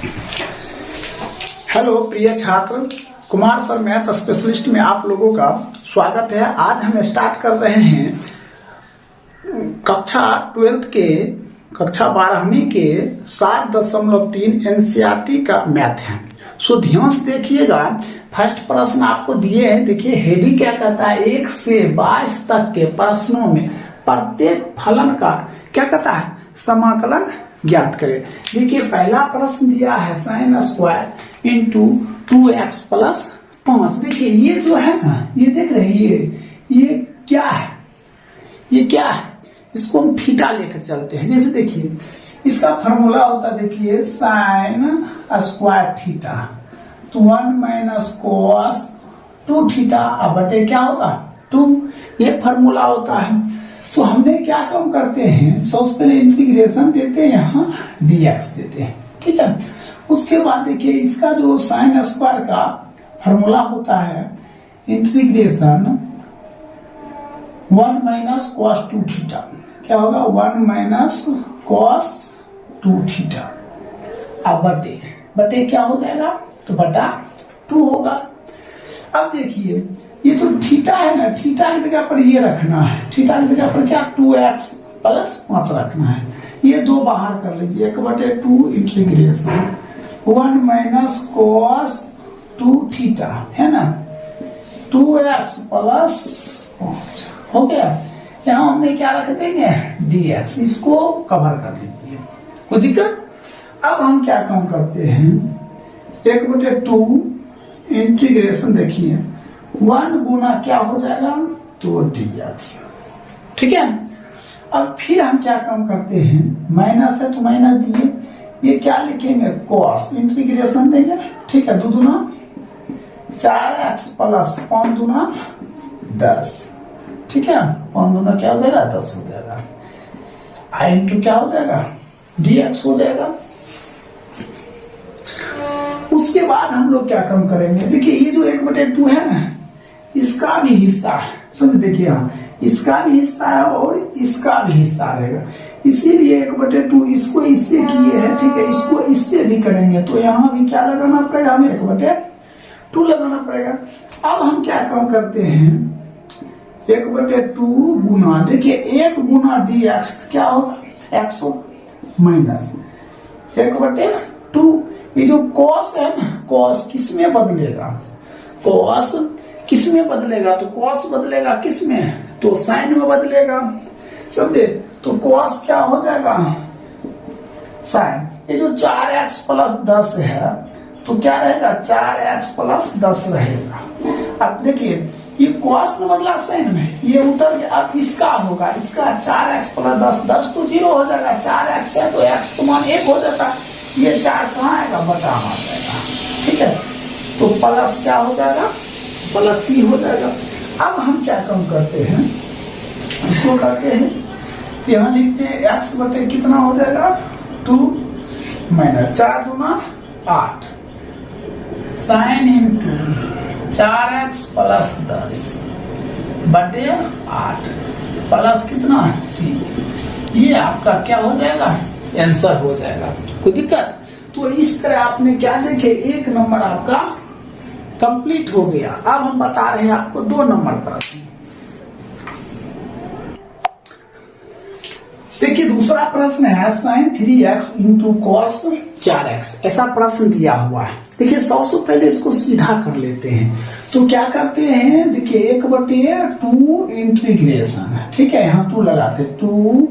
Hello प्रिय छात्र, Kumar sir math specialist में आप लोगों का स्वागत है। आज हम स्टार्ट कर रहे हैं कक्षा 12 के कक्षा 12वीं के 7.3 एनसीईआरटी का मैथ है। सो ध्यान से देखिएगा। फर्स्ट प्रश्न आपको दिए हैं। देखिए हेडिंग क्या कहता है, 1 से 22 तक के प्रश्नों में प्रत्येक फलन का क्या कहता है, समाकलन ज्ञात करें। देखिए पहला प्रश्न दिया है sin square into 2x plus 5। देखिए ये जो है ना, ये देख रहे हैं, ये क्या है, ये क्या है, इसको हम थीटा लेकर चलते हैं। जैसे देखिए इसका फॉर्मूला होता है, देखिए sin स्क्वायर थीटा तो 1 माइनस कोस 2 थीटा अब बटे क्या होगा 2। ये फॉर्मूला होता है। तो हमने क्या काम करते हैं, सबसे पहले इंटीग्रेशन देते हैं, यहाँ dx देते हैं, ठीक है। उसके बाद देखिए इसका जो साइन स्क्वायर का फॉर्मूला होता है इंटीग्रेशन 1 माइनस कॉस 2 थीटा, क्या होगा 1 माइनस कॉस 2 थीटा अब बटे बटे क्या हो जाएगा, तो बटा 2 होगा। अब देखिए ये तो थीटा है ना, थीटा की जगह पर ये रखना है, थीटा की जगह पर क्या 2x प्लस 5 रखना है। ये दो बाहर कर लीजिए, 1/2 इंटीग्रेशन 1 माइनस कॉस 2 थीटा है ना, 2x प्लस 5 हो गया। यहाँ हमने क्या रख देंगे dx, इसको कवर कर लीजिए, कोई दिक्कत। अब हम क्या काम करते हैं, 1/2 इंटीग्रेशन देखिए 1 गुना क्या हो जाएगा तो dx, ठीक है। अब फिर हम क्या काम करते हैं, माइनस है तो माइनस दिए, ये क्या लिखेंगे cos इंटीग्रेशन देंगे, ठीक है। 2 दूना 4x प्लस 5 दूना 10, ठीक है। 5 दूना क्या हो जाएगा 10 हो जाएगा, आई इंटू क्या हो जाएगा dx हो जाएगा। उसके बाद हम लोग क्या काम करेंगे, देखिए ये जो 1/2 है ना, इसका भी हिस्सा है, समझ देखिए यहाँ इसका भी हिस्सा है और इसका भी हिस्सा रहेगा, इसीलिए 1/2 इसको इससे किए हैं, ठीक है। इसको इससे भी करेंगे तो यहाँ भी क्या लगाना पड़ेगा, हमें 1/2 लगाना पड़ेगा। अब हम क्या काम करते हैं, 1/2 गुना, देखिए 1 गुना dx क्या होगा x होगा माइनस 1/2। ये जो cos है ना, cos किस में बदलेगा, cos किस में बदलेगा, तो cos बदलेगा किस में, तो sin में बदलेगा, समझे। तो cos क्या हो जाएगा sin। ये जो 4x प्लस 10 है तो क्या रहेगा 4x प्लस 10 रहेगा। अब देखिए ये cos में बदला sin में, ये उतर गया। अब इसका होगा, इसका 4x प्लस 10, 10 तो 0 हो जाएगा, 4x है तो x का मान 1 हो जाता है, ये 4 कहाँ आएगा बटा आ जाएगा, ठीक है। तो प्लस क्या हो जाएगा, प्लस ही हो जाएगा। अब हम क्या काम करते हैं, इसको करते हैं, यहाँ लिखते हैं x बटे कितना हो जाएगा 2 माइनस 4 दूना 8 साइन इंटू 4x प्लस 10 बटे 8 प्लस कितना c। ये आपका क्या हो जाएगा, आंसर हो जाएगा, कोई दिक्कत। तो इस तरह आपने क्या देखे, 1 नंबर आपका कंप्लीट हो गया। अब हम बता रहे हैं आपको 2 नंबर प्रश्न। देखिए दूसरा प्रश्न है sin 3x into cos 4x, ऐसा प्रश्न दिया हुआ है। देखिए 100 से पहले इसको सीधा कर लेते हैं। तो क्या करते हैं, देखिए 1/2 इंटीग्रेशन, ठीक है, यहाँ 2 लगाते 2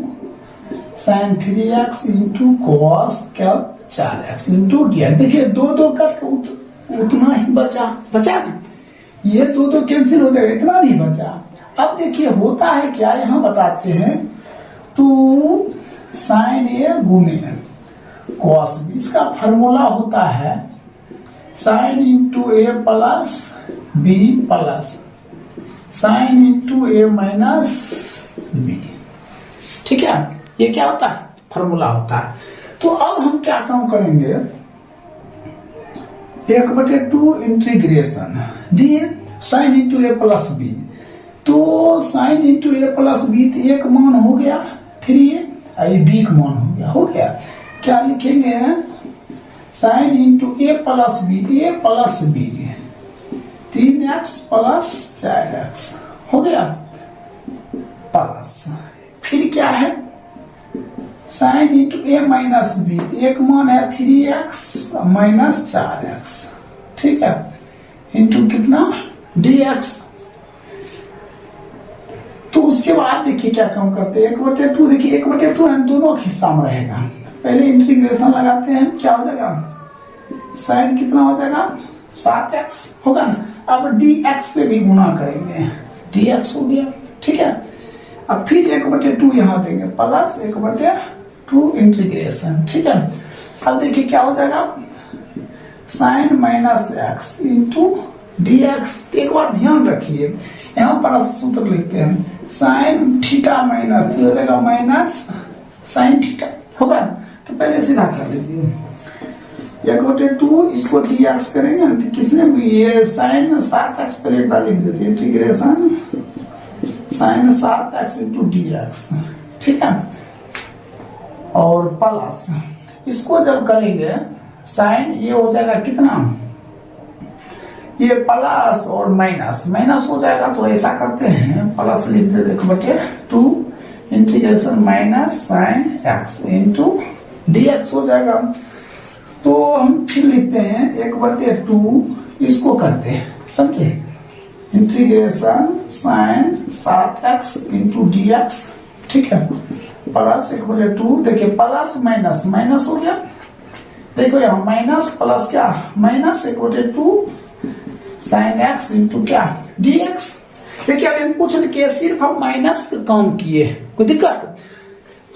sin 3x इंटू कॉस क्या 4x इंटू dx। देखिए 2 कट उतना ही बचा ना, ये 2 कैंसिल हो जाएगा, इतना नहीं बचा। अब देखिए होता है क्या, यहाँ बताते हैं 2 sin a गुने cos b, इसका फॉर्मूला होता है sin into a plus b plus sin into a minus b, ठीक है। ये क्या होता है, फॉर्मूला होता है। तो अब हम क्या काम करेंगे, 1/2 इंटीग्रेशन दिए sign into A plus B, तो sign into A plus B तो एक मान हो गया 3a, बी का मान हो गया क्या लिखेंगे sine into A plus B 3x plus 4x हो गया प्लस, फिर क्या है sine into A minus B, एक मान है 3x माइनस 4x, ठीक है, इंटू कितना dx। तो उसके बाद देखिए क्या काम करते हैं, 1/2 देखिए 1/2 दोनों हिस्सा में रहेगा। पहले इंटीग्रेशन लगाते हैं, क्या हो जाएगा साइन कितना हो जाएगा 7x होगा ना। अब dx से भी गुना करेंगे, dx हो गया, ठीक है। अब फिर 1/2 यहां देंगे प्लस 1/2 इंटीग्रेशन, ठीक है। अब देखिए क्या हो जाएगा sine minus x into dx। एक बार ध्यान रखिए यहां पर सूत्र लिखते हैं साइन थीटा माइनस हो जाएगा माइनस साइन थीटा होगा। तो पहले सीधा कर लीजिए 1/2 इसको dx करेंगे तो किसने ये साइन 7x पहले एक बार लिख देते हैं integration sign 7x into dx, ठीक है। और प्लस इसको जब करेंगे साइन ये हो जाएगा कितना, ये प्लस और माइनस हो जाएगा। तो ऐसा करते हैं प्लस लिख दे 1/2 integration minus sine x into dx हो जाएगा। तो हम फिर लिखते हैं 1/2 इसको करते हैं, समझे, integration sign 7x into dx, ठीक है, प्लस 1/2 देखिए प्लस माइनस हो गया, देखो यहाँ माइनस प्लस क्या माइनस 1/2 साइन x इंटू क्या dx। देखिए अब हम कुछ लिखे सिर्फ हम माइनस का काम किए, कोई दिक्कत।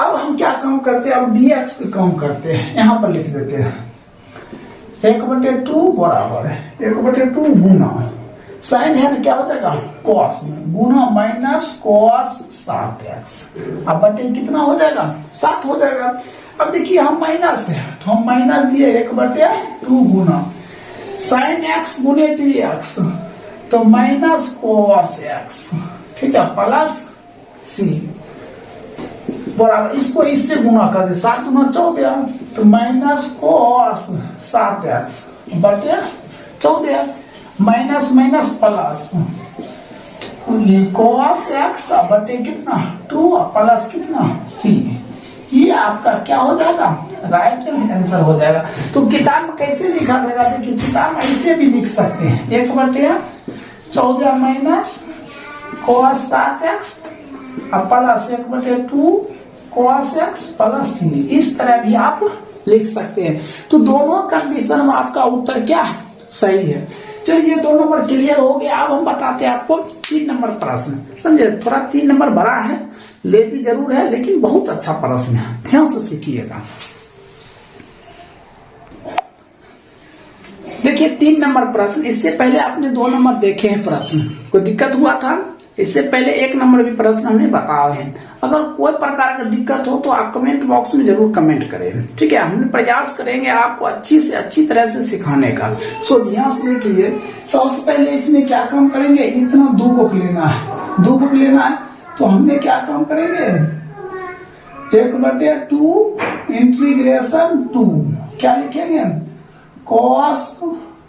अब हम क्या काम करते हैं, अब dx का काम करते हैं, यहाँ पर लिख देते हैं 1/2 बराबर है 1/2 गुना साइन है ना क्या हो जाएगा कॉस में गुना माइनस कॉस 7x। अब बटे कितना हो जाएगा 7 हो जाएगा। अब देखिए हम माइनस है तो हम माइनस दिए 1/2 गुना साइन x गुने dx तो माइनस कॉस x, ठीक है, प्लस c बराबर इसको इससे गुना कर दे 7 गुना 14 तो माइनस कॉस 7x बटे 14 minus minus plus cos x बटे कितना 2 प्लस कितना c। ये आपका क्या हो जाएगा राइट आंसर हो जाएगा। तो किताब में कैसे लिखा जाएगा, देखिए किताब में ऐसे भी लिख सकते हैं 1/14 minus cos 7x plus 1/2 cos x plus c, इस तरह भी आप लिख सकते हैं। तो दोनों कंडीशन में आपका उत्तर क्या सही है। चलिए 2 नंबर क्लियर हो गया। अब हम बताते हैं आपको 3 नंबर प्रश्न, समझे, थोड़ा 3 नंबर बड़ा है, लेती जरूर है लेकिन बहुत अच्छा प्रश्न है, ध्यान से सीखिएगा। देखिए 3 नंबर प्रश्न, इससे पहले आपने 2 नंबर देखे हैं प्रश्न, कोई दिक्कत हुआ था, इससे पहले 1 नंबर भी प्रश्न हमने बताया है। अगर कोई प्रकार का दिक्कत हो तो आप कमेंट बॉक्स में जरूर कमेंट करें, ठीक है। हम प्रयास करेंगे आपको अच्छी से अच्छी तरह से सिखाने का। सो ध्यान से देखिए, सबसे पहले इसमें क्या काम करेंगे, इतना 2 बुक लेना है, 2 बुक लेना है। तो हमने क्या काम करेंगे 1/2 इंटीग्रेशन 2 क्या लिखेंगे cos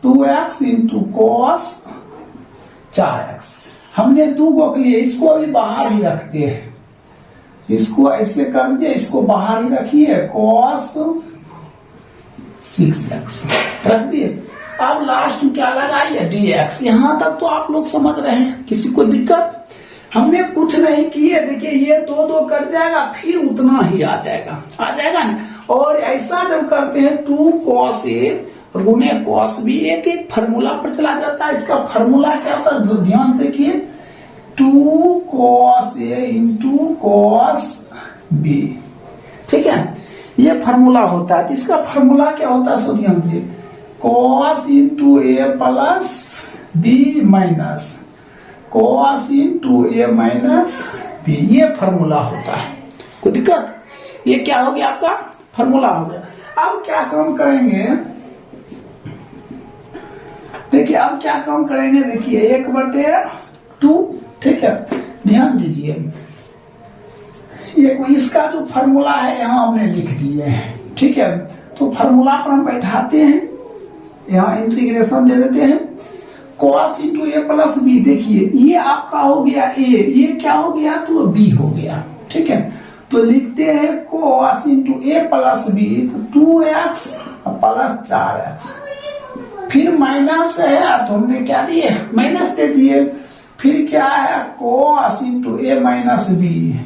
2x into cos 4x। हमने 2 को लिए, इसको अभी बाहर ही रखते हैं, इसको ऐसे कर दिए, इसको बाहर ही रखिए cos 6x रख दिए। अब लास्ट में क्या लगाइए dx। यहां तक तो आप लोग समझ रहे हैं, किसी को दिक्कत, हमने कुछ नहीं किए। देखिए ये 2 कट जाएगा फिर उतना ही आ जाएगा ना। और ऐसा जब करते हैं 2 cos a गुने cos b, एक फार्मूला पर चला जाता है। इसका फार्मूला क्या होता है, जो ध्यान देखिए 2 cos a into cos b, ठीक है, ये फार्मूला होता है। इसका फार्मूला क्या होता है, सो ध्यान दीजिए cos into a plus b minus cos into a minus b, ये फार्मूला होता है। कोई दिक्कत, ये क्या हो गया आपका फार्मूला हो गया। अब क्या काम करेंगे, देखिए अब क्या काम करेंगे, देखिए 1/2, ठीक है, ध्यान दीजिए ये इसका जो फार्मूला है यहाँ हमने लिख दिए हैं, ठीक है। तो फार्मूला पर हम बैठाते हैं, यहाँ इंटीग्रेशन दे देते हैं cos into A plus B. देखिए ये आपका हो गया ए, ये क्या हो गया तो बी हो गया, ठीक है। तो लिखते हैं cos into A plus B, तो 2x प्लस 4x, फिर माइनस है तो हमने क्या दिए माइनस दे दिए, फिर क्या है cos into A minus B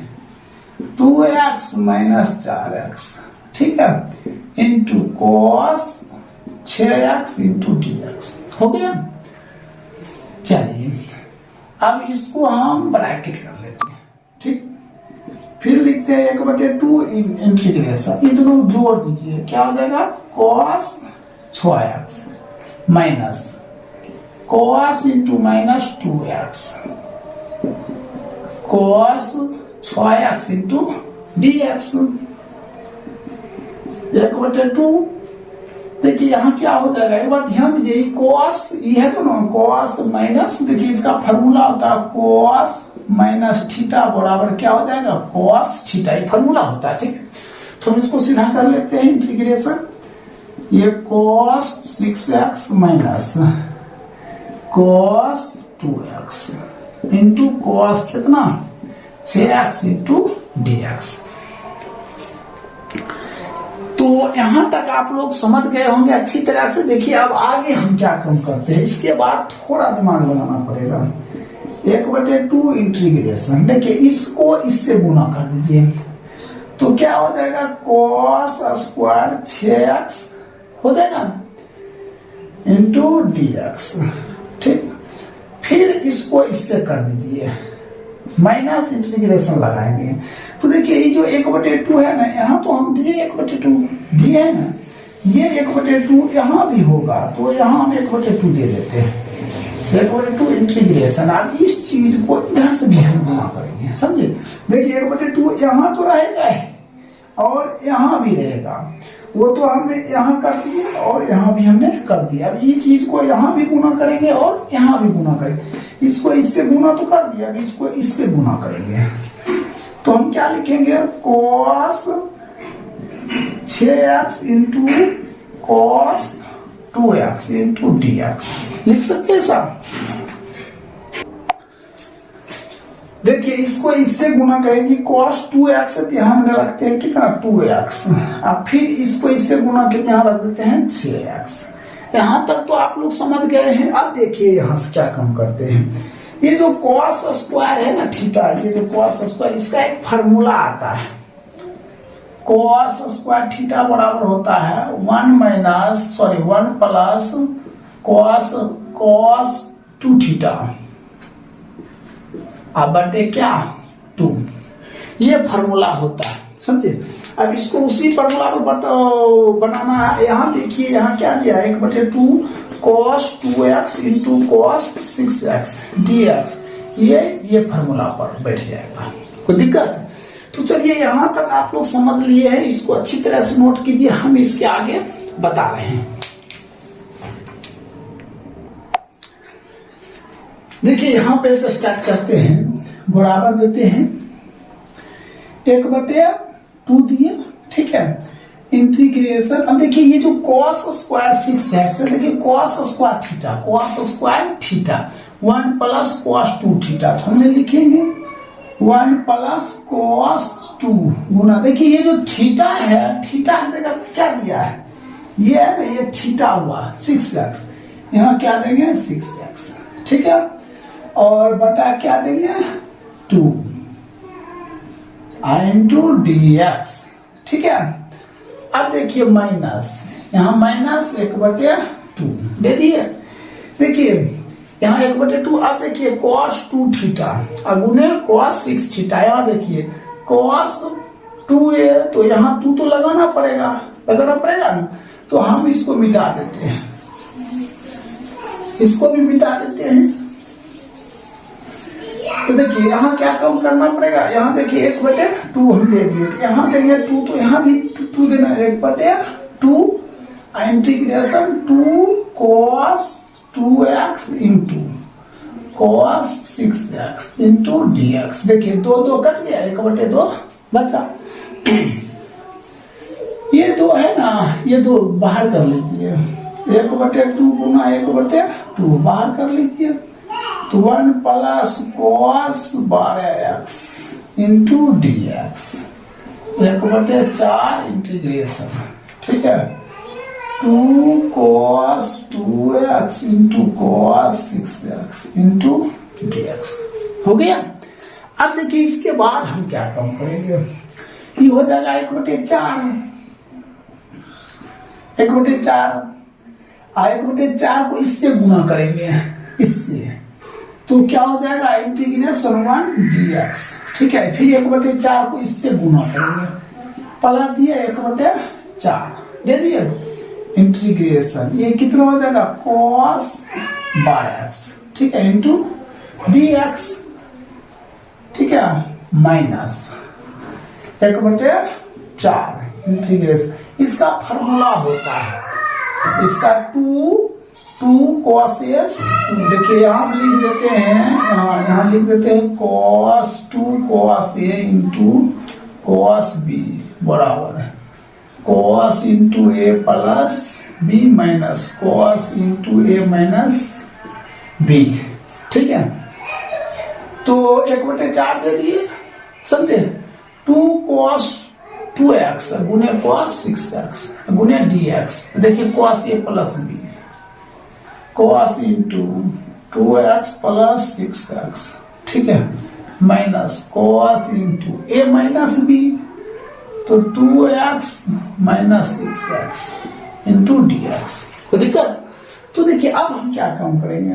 2x minus 4x, ठीक है, into cos 6x into dx हो गया। चलिए अब इसको हम ब्रैकेट कर लेते हैं, ठीक। फिर लिखते हैं 1/2 इंटीग्रेशन, ये दोनों जोड़ दीजिए, क्या हो जाएगा cos 6x minus cos into minus 2x cos 6x into dx 1/2। देखिए यहाँ क्या हो जाएगा, एक बार ध्यान दीजिए, cos ये है तो ना cos माइनस, देखिए इसका फार्मूला होता है cos माइनस थीटा बराबर क्या हो जाएगा cos थीटा, ये फार्मूला होता है, ठीक है। तो हम इसको सीधा कर लेते हैं इंटीग्रेशन, ये cos 6x minus cos 2x into cos कितना 6x इंटू dx। तो यहां तक आप लोग समझ गए होंगे अच्छी तरह से। देखिए अब आगे हम क्या काम करते हैं, इसके बाद थोड़ा दिमाग लगाना पड़ेगा। 1/2 इंटीग्रेशन, देखिए इसको इससे गुना कर दीजिए, तो क्या हो जाएगा cos स्क्वायर 6x हो जाएगा इंटू dx, ठीक। फिर इसको इससे कर दीजिए, माइनस इंटीग्रेशन लगाएंगे, तो देखिए ये जो 1/2 है ना, यहाँ तो हम दिए 1/2 दिए है ना, ये 1/2 यहाँ भी होगा, तो यहाँ हम 1/2 दे देते हैं 1/2 इंटीग्रेशन। अब इस चीज को इधर से भी हम गुना करेंगे, समझे। देखिए 1/2 यहाँ तो रहेगा और यहाँ भी रहेगा, वो तो हमने यहाँ कर दिया और यहाँ भी हमने कर दिया। अब ये चीज को यहाँ भी गुना करेंगे और यहाँ भी गुना करेंगे, इसको इससे गुना तो कर दिया, अब इसको इससे गुना करेंगे, तो हम क्या लिखेंगे cos 6x into cos 2x into dx लिख सकते हैं साहब। देखिए इसको इससे गुना करेंगे cos 2x, यहाँ हमने रखते हैं कितना 2x, अब फिर इसको इससे गुना करके यहाँ रख देते हैं 6x। यहाँ तक तो आप लोग समझ गए हैं। अब देखिए यहाँ से क्या काम करते हैं, ये जो cos स्क्वायर है ना थीटा, ये जो cos स्क्वायर, इसका एक फार्मूला आता है, cos स्क्वायर थीटा बराबर होता है 1 प्लस cos 2 थीटा अब बटे क्या 2, ये फार्मूला होता है, समझे। अब इसको उसी फार्मूला पर बनाना है। यहाँ देखिए यहाँ क्या दिया है 1/2 cos 2x into cos 6x dx, ये फार्मूला पर बैठ जाएगा, कोई दिक्कत। तो चलिए यहाँ तक आप लोग समझ लिए हैं, इसको अच्छी तरह से नोट कीजिए, हम इसके आगे बता रहे हैं। देखिए यहाँ पे से स्टार्ट करते हैं, बराबर देते हैं 1/2 दिए, ठीक है, इंटीग्रेशन। अब देखिए ये जो cos स्क्वायर 6x है, देखिए cos square theta 1 plus cos 2 theta, तो हमने लिखेंगे 1 प्लस cos 2 गुना, देखिए ये जो थीटा है, थीटा की जगह क्या दिया है, ये है ना, ये थीटा हुआ 6x, यहाँ क्या देंगे 6x, ठीक है, और बटा क्या देंगे 2 इंटू dx, ठीक है। अब देखिए माइनस, यहाँ माइनस 1/2 दे दिए, देखिए यहाँ 1/2। अब देखिए cos 2 थीटा अगुने cos 6 थीटा, यहाँ देखिए cos 2a, तो यहाँ 2 तो लगाना पड़ेगा ना, तो हम इसको मिटा देते हैं, इसको भी मिटा देते हैं। तो देखिए यहाँ क्या कम करना पड़ेगा, यहाँ देखिए 1/2 हम दे दिए, यहाँ देंगे 2, तो यहाँ भी 2 देना, 1/2 integration 2 cos 2x into cos 6x into dx। देखिए 2 कट गया, 1/2 बचा। ये दो है ना, ये दो बाहर कर लीजिए, 1/2 गुना 1/2 बाहर कर लीजिए, तो 1 plus cos 12x into D x 1/4 integration, ठीक है, 2 cos 2x into cos 6x into D x हो गया। अब देखिए इसके बाद हम क्या काम करेंगे, ये हो जाएगा 1/4, 1/4 1/4 को इससे गुना करेंगे, इससे, तो क्या हो जाएगा इंटीग्रेशन 1 dx, ठीक है, फिर 1/4 को इससे गुना करेंगे, पला दिए 1/4 दे दिए, इंटीग्रेशन ये कितना हो जाएगा cos 12x, ठीक है, इंटू dx, ठीक है, माइनस 1/4 इंटीग्रेशन, इसका फॉर्मूला होता है, इसका 2 cos s, देखिए यहाँ लिख देते हैं, यहाँ लिख देते हैं cos 2 cos a into cos b बराबर है cos into a plus b minus cos into a minus b, ठीक है, तो 1/4 दे दिए, समझे, 2 cos 2x गुने cos 6x गुने dx, देखिए cos a plus b, cos into 2x plus 6x, ठीक है, minus cos into a minus b, तो 2x minus 6x into dx, कोई दिक्कत। तो देखिए अब हम क्या काम करेंगे,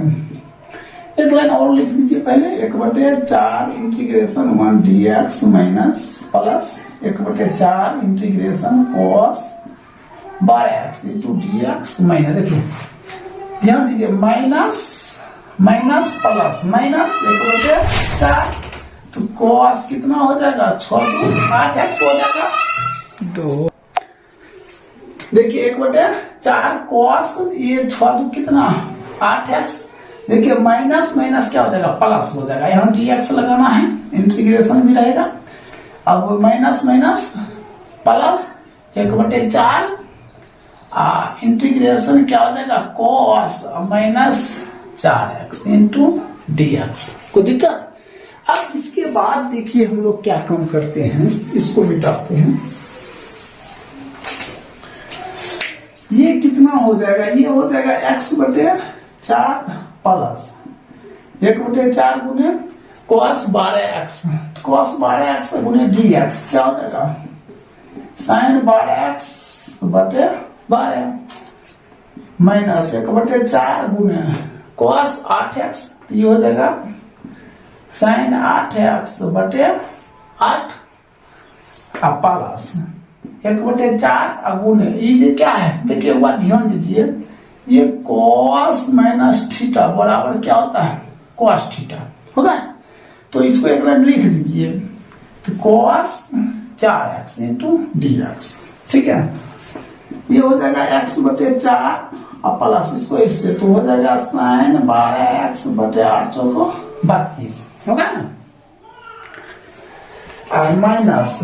एक लाइन और लिख लीजिए पहले, 1/4 integration 1 dx minus plus 1/4 integration cos 12x into dx minus, देखिए ध्यान दीजिए, माइनस माइनस प्लस माइनस 1/4, तो cos कितना हो जाएगा 8x हो जाएगा 2, देखिए 1/4 cos ये 6 कितना 8x, देखिए माइनस माइनस क्या हो जाएगा प्लस हो जाएगा, यहाँ dx लगाना है, इंटीग्रेशन भी रहेगा, अब माइनस माइनस प्लस 1/4 इंटीग्रेशन क्या हो जाएगा cos minus 4x into dx, कोई दिक्कत। अब इसके बाद देखिए हम लोग क्या काम करते हैं, इसको मिटाते हैं, ये कितना हो जाएगा, ये हो जाएगा x/4 प्लस 1/4 गुने cos 12x, cos 12x गुने dx क्या हो जाएगा sin 12x/12 माइनस 1/4 गुने cos 8x, तो ये हो जाएगा sin 8x/8 प्लस 1/4 गुने ये क्या है, देखिए एक बात ध्यान दीजिए, ये cos माइनस थीटा बराबर क्या होता है cos थीटा होगा, तो इसको एक लाइन लिख दीजिए, तो cos 4x इंटू dx, ठीक है, ये हो जाएगा x/4 प्लस इसको इससे, तो हो जाएगा sin 12x/8 चौको 32 होगा ना, और माइनस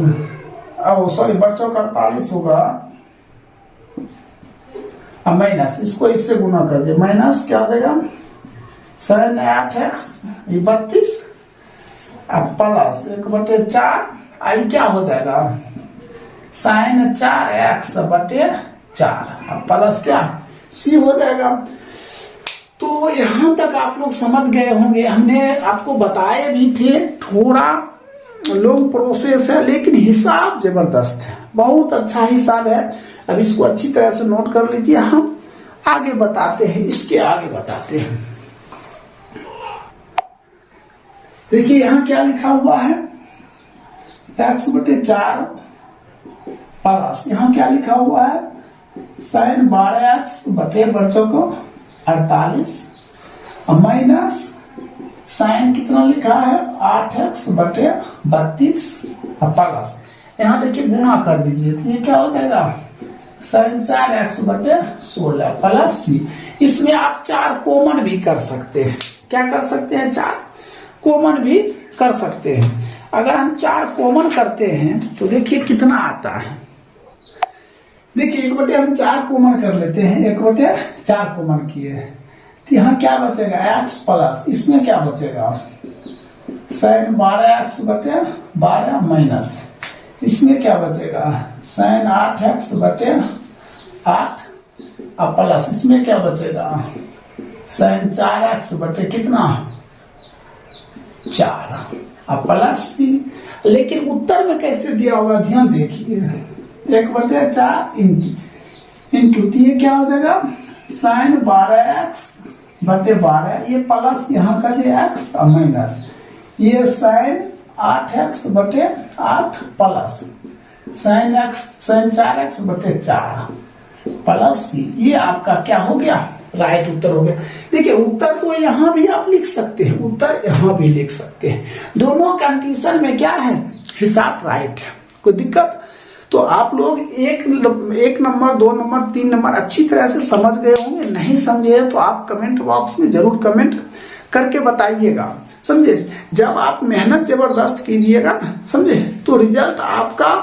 सॉरी बच्चों का 48 होगा, अब माइनस इसको इससे गुना कर दिए, माइनस क्या हो जाएगा sin 8x 32 प्लस 1/4 आई क्या हो जाएगा sin 4x/4 प्लस क्या c हो जाएगा। तो यहां तक आप लोग समझ गए होंगे, हमने आपको बताए भी थे, थोड़ा लॉन्ग प्रोसेस है लेकिन हिसाब जबरदस्त है, बहुत अच्छा हिसाब है। अब इसको अच्छी तरह से नोट कर लीजिए, हम आगे बताते हैं, इसके आगे बताते हैं। देखिए यहां क्या लिखा हुआ है x/4 प्लस यहां क्या लिखा हुआ है sin 12x/48 माइनस साइन कितना लिखा है 8x/32 प्लस यहाँ देखिए गुना कर दीजिए, तो ये क्या हो जाएगा sin 4x/16 प्लस c। इसमें आप 4 कॉमन भी कर सकते हैं, क्या कर सकते हैं 4 कॉमन भी कर सकते हैं। अगर हम 4 कॉमन करते हैं तो देखिए कितना आता है, देखिए 1/4 कॉमन कर लेते हैं, 1/4 कॉमन किए तो यहाँ क्या बचेगा x प्लस, इसमें क्या बचेगा sin 12x/12 माइनस, इसमें क्या बचेगा sin 8x/8 अब प्लस, इसमें क्या बचेगा sin 4x/ कितना 4 अब प्लस सी। लेकिन उत्तर में कैसे दिया होगा ध्यान देखिए, 1/4 इंटू तो ये क्या हो जाएगा sin 12x/12, ये प्लस यहाँ का जो x और माइनस, ये sin 8x/8 plus sin 4x/4 plus C, ये आपका क्या हो गया राइट उत्तर हो गया। देखिए उत्तर तो यहां भी आप लिख सकते हैं, उत्तर यहां भी लिख सकते हैं, दोनों कंडीशन में क्या है हिसाब राइट है, कोई दिक्कत। तो आप लोग एक नंबर 2 नंबर 3 नंबर अच्छी तरह से समझ गए होंगे, नहीं समझे तो आप कमेंट बॉक्स में जरूर कमेंट करके बताइएगा, समझे। जब आप मेहनत जबरदस्त कीजिएगा समझे तो रिजल्ट आपका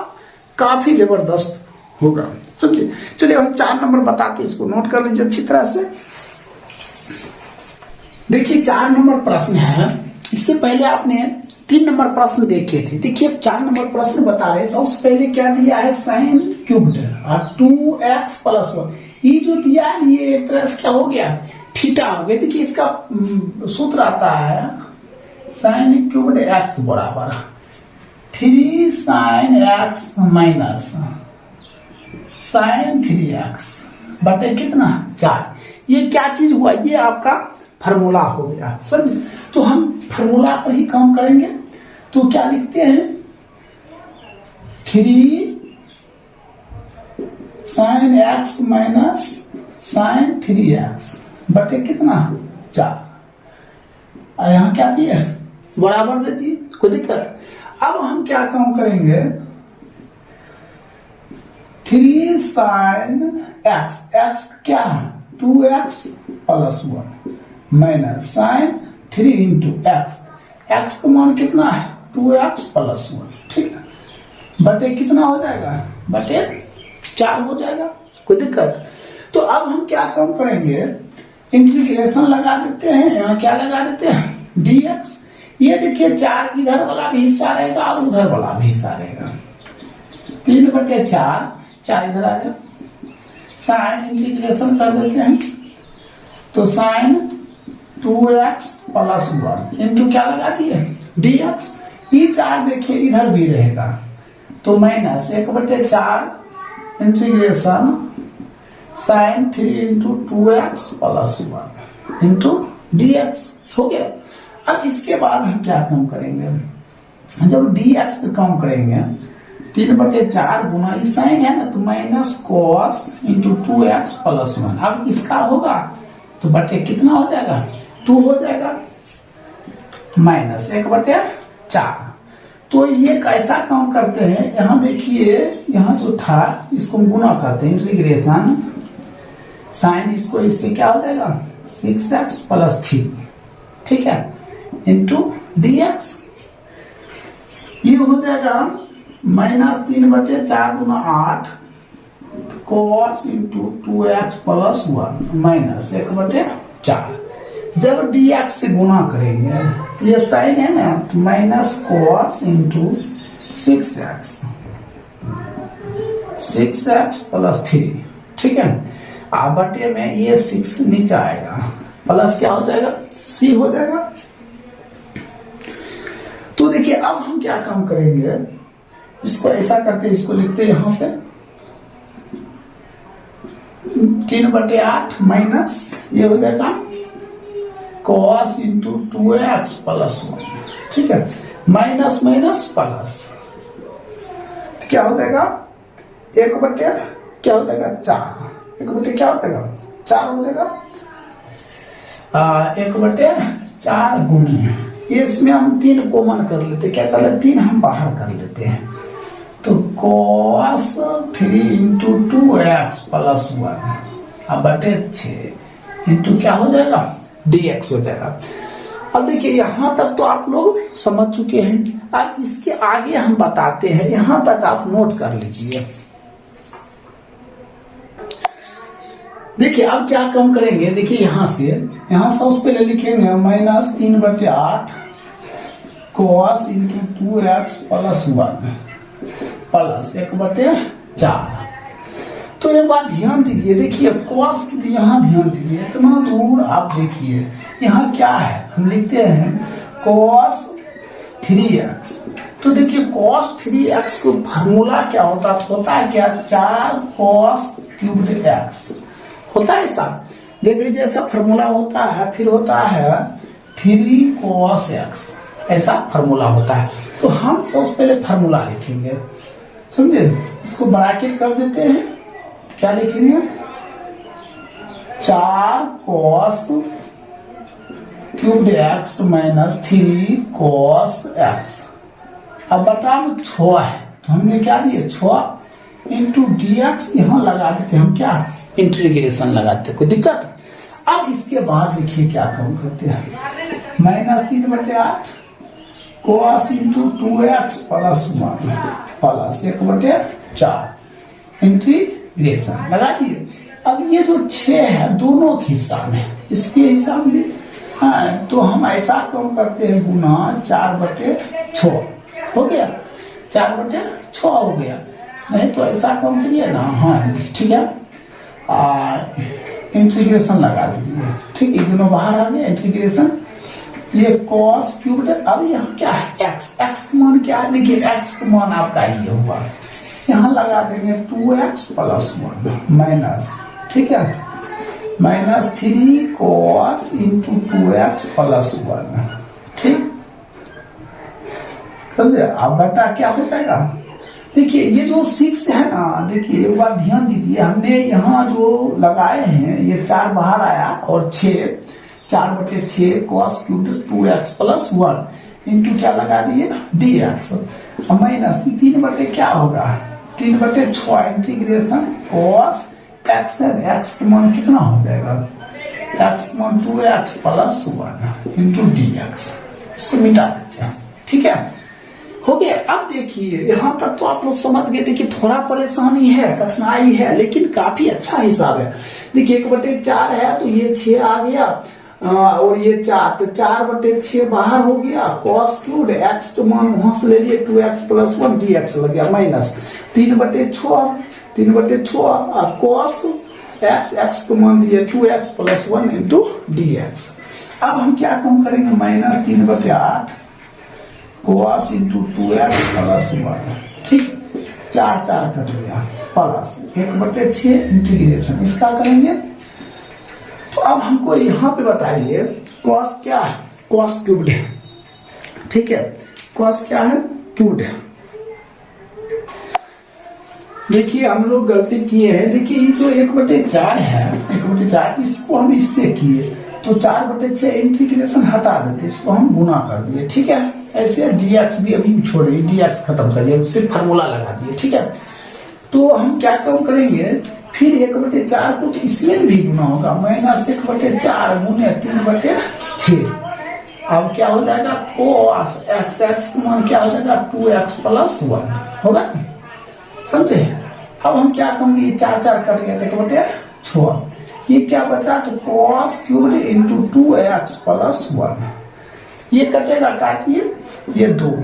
काफी जबरदस्त होगा, समझे। चलिए हम 4 नंबर बताते, इसको नोट कर लीजिए अच्छी तरह से। देखिए 4 नंबर प्रश्न है, इससे पहले आपने 3 नंबर प्रश्न देखे थे। देखिए 4 नंबर प्रश्न बता रहे, सबसे पहले क्या दिया है sin क्यूब्ड और 2x + 1, ये जो दिया है ये एक तरह से क्या हो गया थीटा हो गया। देखिए इसका सूत्र आता है sin क्यूब्ड x बराबर 3 sin x minus sin 3x बटे कितना 4। ये क्या चीज हुआ, ये आपका फार्मूला हो गया, समझे। तो हम फार्मूला पर ही काम करेंगे, तो क्या लिखते हैं 3 sin x minus sin 3x बटे कितना 4, यहां क्या दिया बराबर देती, कोई दिक्कत। अब हम क्या काम करेंगे 3 sin x, x क्या है 2x + 1 minus sin 3 into x का मान कितना है 2x + 1, ठीक है, बटे कितना हो जाएगा बटे 4 हो जाएगा, कोई दिक्कत। तो अब हम क्या काम करेंगे इंटीग्रेशन लगा देते हैं, यहाँ क्या लगा देते हैं dx। ये देखिए 4 इधर वाला भी हिस्सा रहेगा और उधर वाला भी हिस्सा रहेगा, 3/4 4 इधर आ गया, साइन इंटीग्रेशन कर देते हैं तो sin 2x + 1 इंटू क्या लगा दिए dx। ये 4 देखिए इधर भी रहेगा तो minus 1/4 integration sin 3 into 2x + 1 into dx हो गया। अब इसके बाद हम क्या काम करेंगे, जब dx का काम करेंगे 3/4 गुना इस साइन है ना तो माइनस cos इंटू 2x + 1, अब इसका होगा तो बटे कितना हो जाएगा 2 हो जाएगा माइनस 1/4। तो ये कैसा काम करते हैं, यहाँ देखिए यहाँ जो था इसको गुना करते हैं इंटीग्रेशन साइन, इसको इससे क्या हो जाएगा 6x + 3, ठीक है, इंटू dx। ये हो जाएगा माइनस 3/4 गुना 8 cos इंटू 2x + 1 माइनस 1/4। जब dx से गुना करेंगे तो ये साइन है ना तो माइनस cos इंटू 6x + 3, ठीक है, बटे में ये 6 नीचे आएगा प्लस क्या हो जाएगा c हो जाएगा। तो देखिए अब हम क्या काम करेंगे, इसको ऐसा करते हैं, इसको लिखते हैं यहां पे 3/8 माइनस ये हो जाएगा cos इंटू 2x + 1, ठीक है, माइनस माइनस प्लस तो क्या हो जाएगा 1/4 क्या हो जाएगा 4, 1/4 क्या हो जाएगा 4 हो जाएगा, 1/4 गुने ये इसमें हम 3 कॉमन कर लेते, क्या कर लेते 3 हम बाहर कर लेते हैं तो cos 3 इंटू 2x + 1 बटे 6 इंटू क्या हो जाएगा dx हो जाएगा। अब देखिए यहां तक तो आप लोग समझ चुके हैं, अब इसके आगे हम बताते हैं, यहां तक आप नोट कर लीजिए। देखिए अब क्या कम करेंगे, देखिए यहां से, यहां सबसे पहले लिखेंगे -3/8 cos into 2x plus 1 plus 1/4। तो एक बात ध्यान दीजिए, देखिए cos की यहाँ ध्यान दीजिए, इतना दूर आप देखिए यहाँ क्या है, हम लिखते हैं cos 3x। तो देखिए cos 3x को फार्मूला क्या होता है क्या, 4 cos क्यूब्ड x होता है ऐसा, देख लीजिए ऐसा फार्मूला होता है। फिर होता है 3 cos x, ऐसा फार्मूला होता है। तो हम सबसे पहले फार्मूला लिखेंगे, समझे, इसको ब्रैकेट कर देते हैं, क्या लिखेंगे 4 cos cubed x minus 3 cos x। अब बटा में 6 है, तो हमने क्या दिए 6 इंटू dx, यहाँ लगा देते हैं हम, क्या इंटीग्रेशन लगाते हैं, कोई दिक्कत। अब इसके बाद देखिए क्या कम करते हैं, -3/8 cos into 2x plus 1 plus 1/4 integration लगा दिए। अब ये जो 6 है दोनों के हिसाब में, इसके हिसाब में, हाँ, तो हम ऐसा कम करते हैं, गुना 4/6 हो गया, 4/6 हो गया, नहीं तो ऐसा कम करिए ना, हाँ ठीक है, इंटीग्रेशन लगा दीजिए, ठीक है, दोनों बाहर आ गए इंटीग्रेशन, ये cos क्यूब्ड। अब यहाँ क्या है x, x का मान क्या है, देखिए x का मान आपका ये हुआ, यहाँ लगा देंगे 2x प्लस 1 माइनस, ठीक है, -3 cos इंटू 2x प्लस 1, ठीक, समझे। अब बेटा क्या हो जाएगा, देखिए ये जो 6 है ना, देखिए एक बात ध्यान दीजिए, हमने यहाँ जो लगाए हैं ये 4 बाहर आया और 4/6 cos cubed 2x plus 1 into क्या लगा दिए dx, माइनस 3 क्या होगा 3/6 इंटीग्रेशन cos x है, x का मान कितना हो जाएगा, x का मान 2x प्लस 1 इंटू dx, इसको मिटा देते हैं, ठीक है, हो गया। अब देखिए यहाँ तक तो आप लोग समझ गए, देखिए थोड़ा परेशानी है, कठिनाई है, लेकिन काफी अच्छा हिसाब है। देखिए 1/4 है तो ये 6 आ गया, और ये 4, तो 4/6 बाहर हो गया, cos क्यूब्ड x तो मान वहां से ले लिए 2x प्लस 1 dx लग गया, माइनस 3/6 cos x को मान दिए 2x प्लस 1 इंटू dx। अब हम क्या कम करेंगे, -3/8 cos इंटू 2x प्लस 1, ठीक, 4 कट गया, प्लस 1/6 इंटीग्रेशन, इसका करेंगे। तो अब हमको यहाँ पे बताइए cos क्या है, cos क्यूब्ड है, ठीक है, cos क्या है, क्यूब्ड है। देखिए हम लोग गलती किए हैं, देखिए ये जो 1/4 है, 1/4 इसको हम इससे किए, तो 4/6 इंटीग्रेशन हटा देते, इसको हम गुना कर दिए, ठीक है, ऐसे dx भी अभी छोड़िए, dx खत्म करिए, सिर्फ फार्मूला लगा दिए, ठीक है। तो हम क्या कम करेंगे, फिर 1/4 को तो इसमें भी गुना होगा, -1/4 गुने 3/6, अब क्या हो जाएगा cos x का मान क्या हो जाएगा 2x प्लस 1 होगा, समझे। अब हम क्या करेंगे, ये 4 कट गया, 1/6, ये क्या बचा, तो cos cubed into 2x plus 1, ये कटेगा, काटिए, ये 2,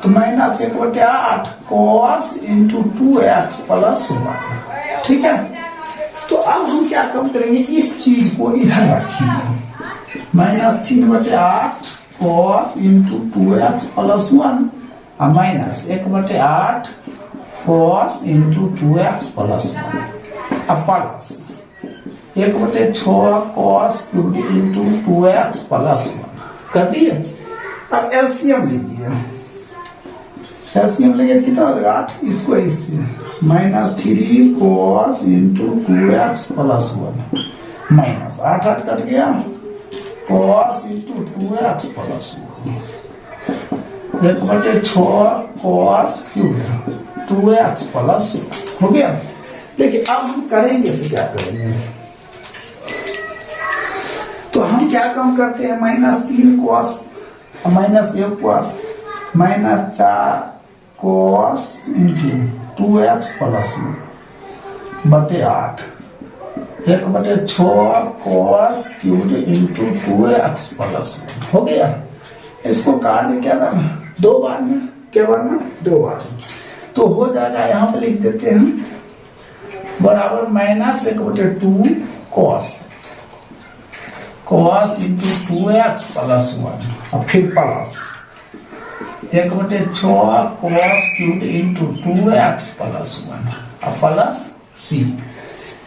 तो -1/8 cos इंटू 2x प्लस 1, ठीक है। तो अब हम क्या कम करेंगे, इस चीज को इधर रखिए, -3/8 cos इंटू 2x प्लस 1 और -1/8 cos इंटू 2x प्लस 1, अब plus 1/6 cos cubed into 2x plus 1 कर दिए। अब एलसीएम लीजिए, एलसीएम लेंगे कितना हो जाएगा 8, इसको इससे -3 cos into 2x plus 1 minus 8 cut गया, cos into 2x plus 1 1/6 cos cube 2x plus हो गया। देखिए अब हम करेंगे इसे, क्या करेंगे, तो हम क्या कम करते हैं, -3 cos -1 cos -4 cos into 2x plus 1/8 1/6 cos cube into 2x plus हो गया। इसको काट दे क्या था दो बार में, क्या बार में दो बार में, तो हो जाएगा यहाँ पे लिख देते हैं बराबर -1/2 cos इंटू 2x प्लस 1 और फिर plus 1/6 cos cube into 2x plus 1 और प्लस c।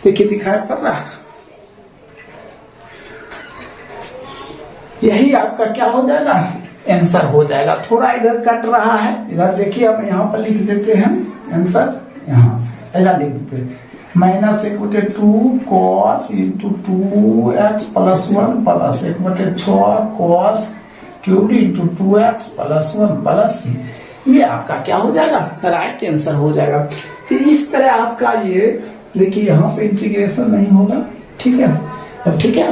देखिए दिखाई पड़ रहा है, यही आपका क्या हो जाएगा आंसर हो जाएगा। थोड़ा इधर कट रहा है, इधर देखिए हम यहाँ पर लिख देते हैं आंसर, यहाँ से ऐसा लिख देते हैं -1/2 cos into 2x plus 1 plus 1/6 cos cube into 2x plus 1 plus c। ये आपका क्या हो जाएगा राइट आंसर हो जाएगा। तो इस तरह आपका ये देखिए यहाँ पे इंटीग्रेशन नहीं होगा, ठीक है, ठीक है।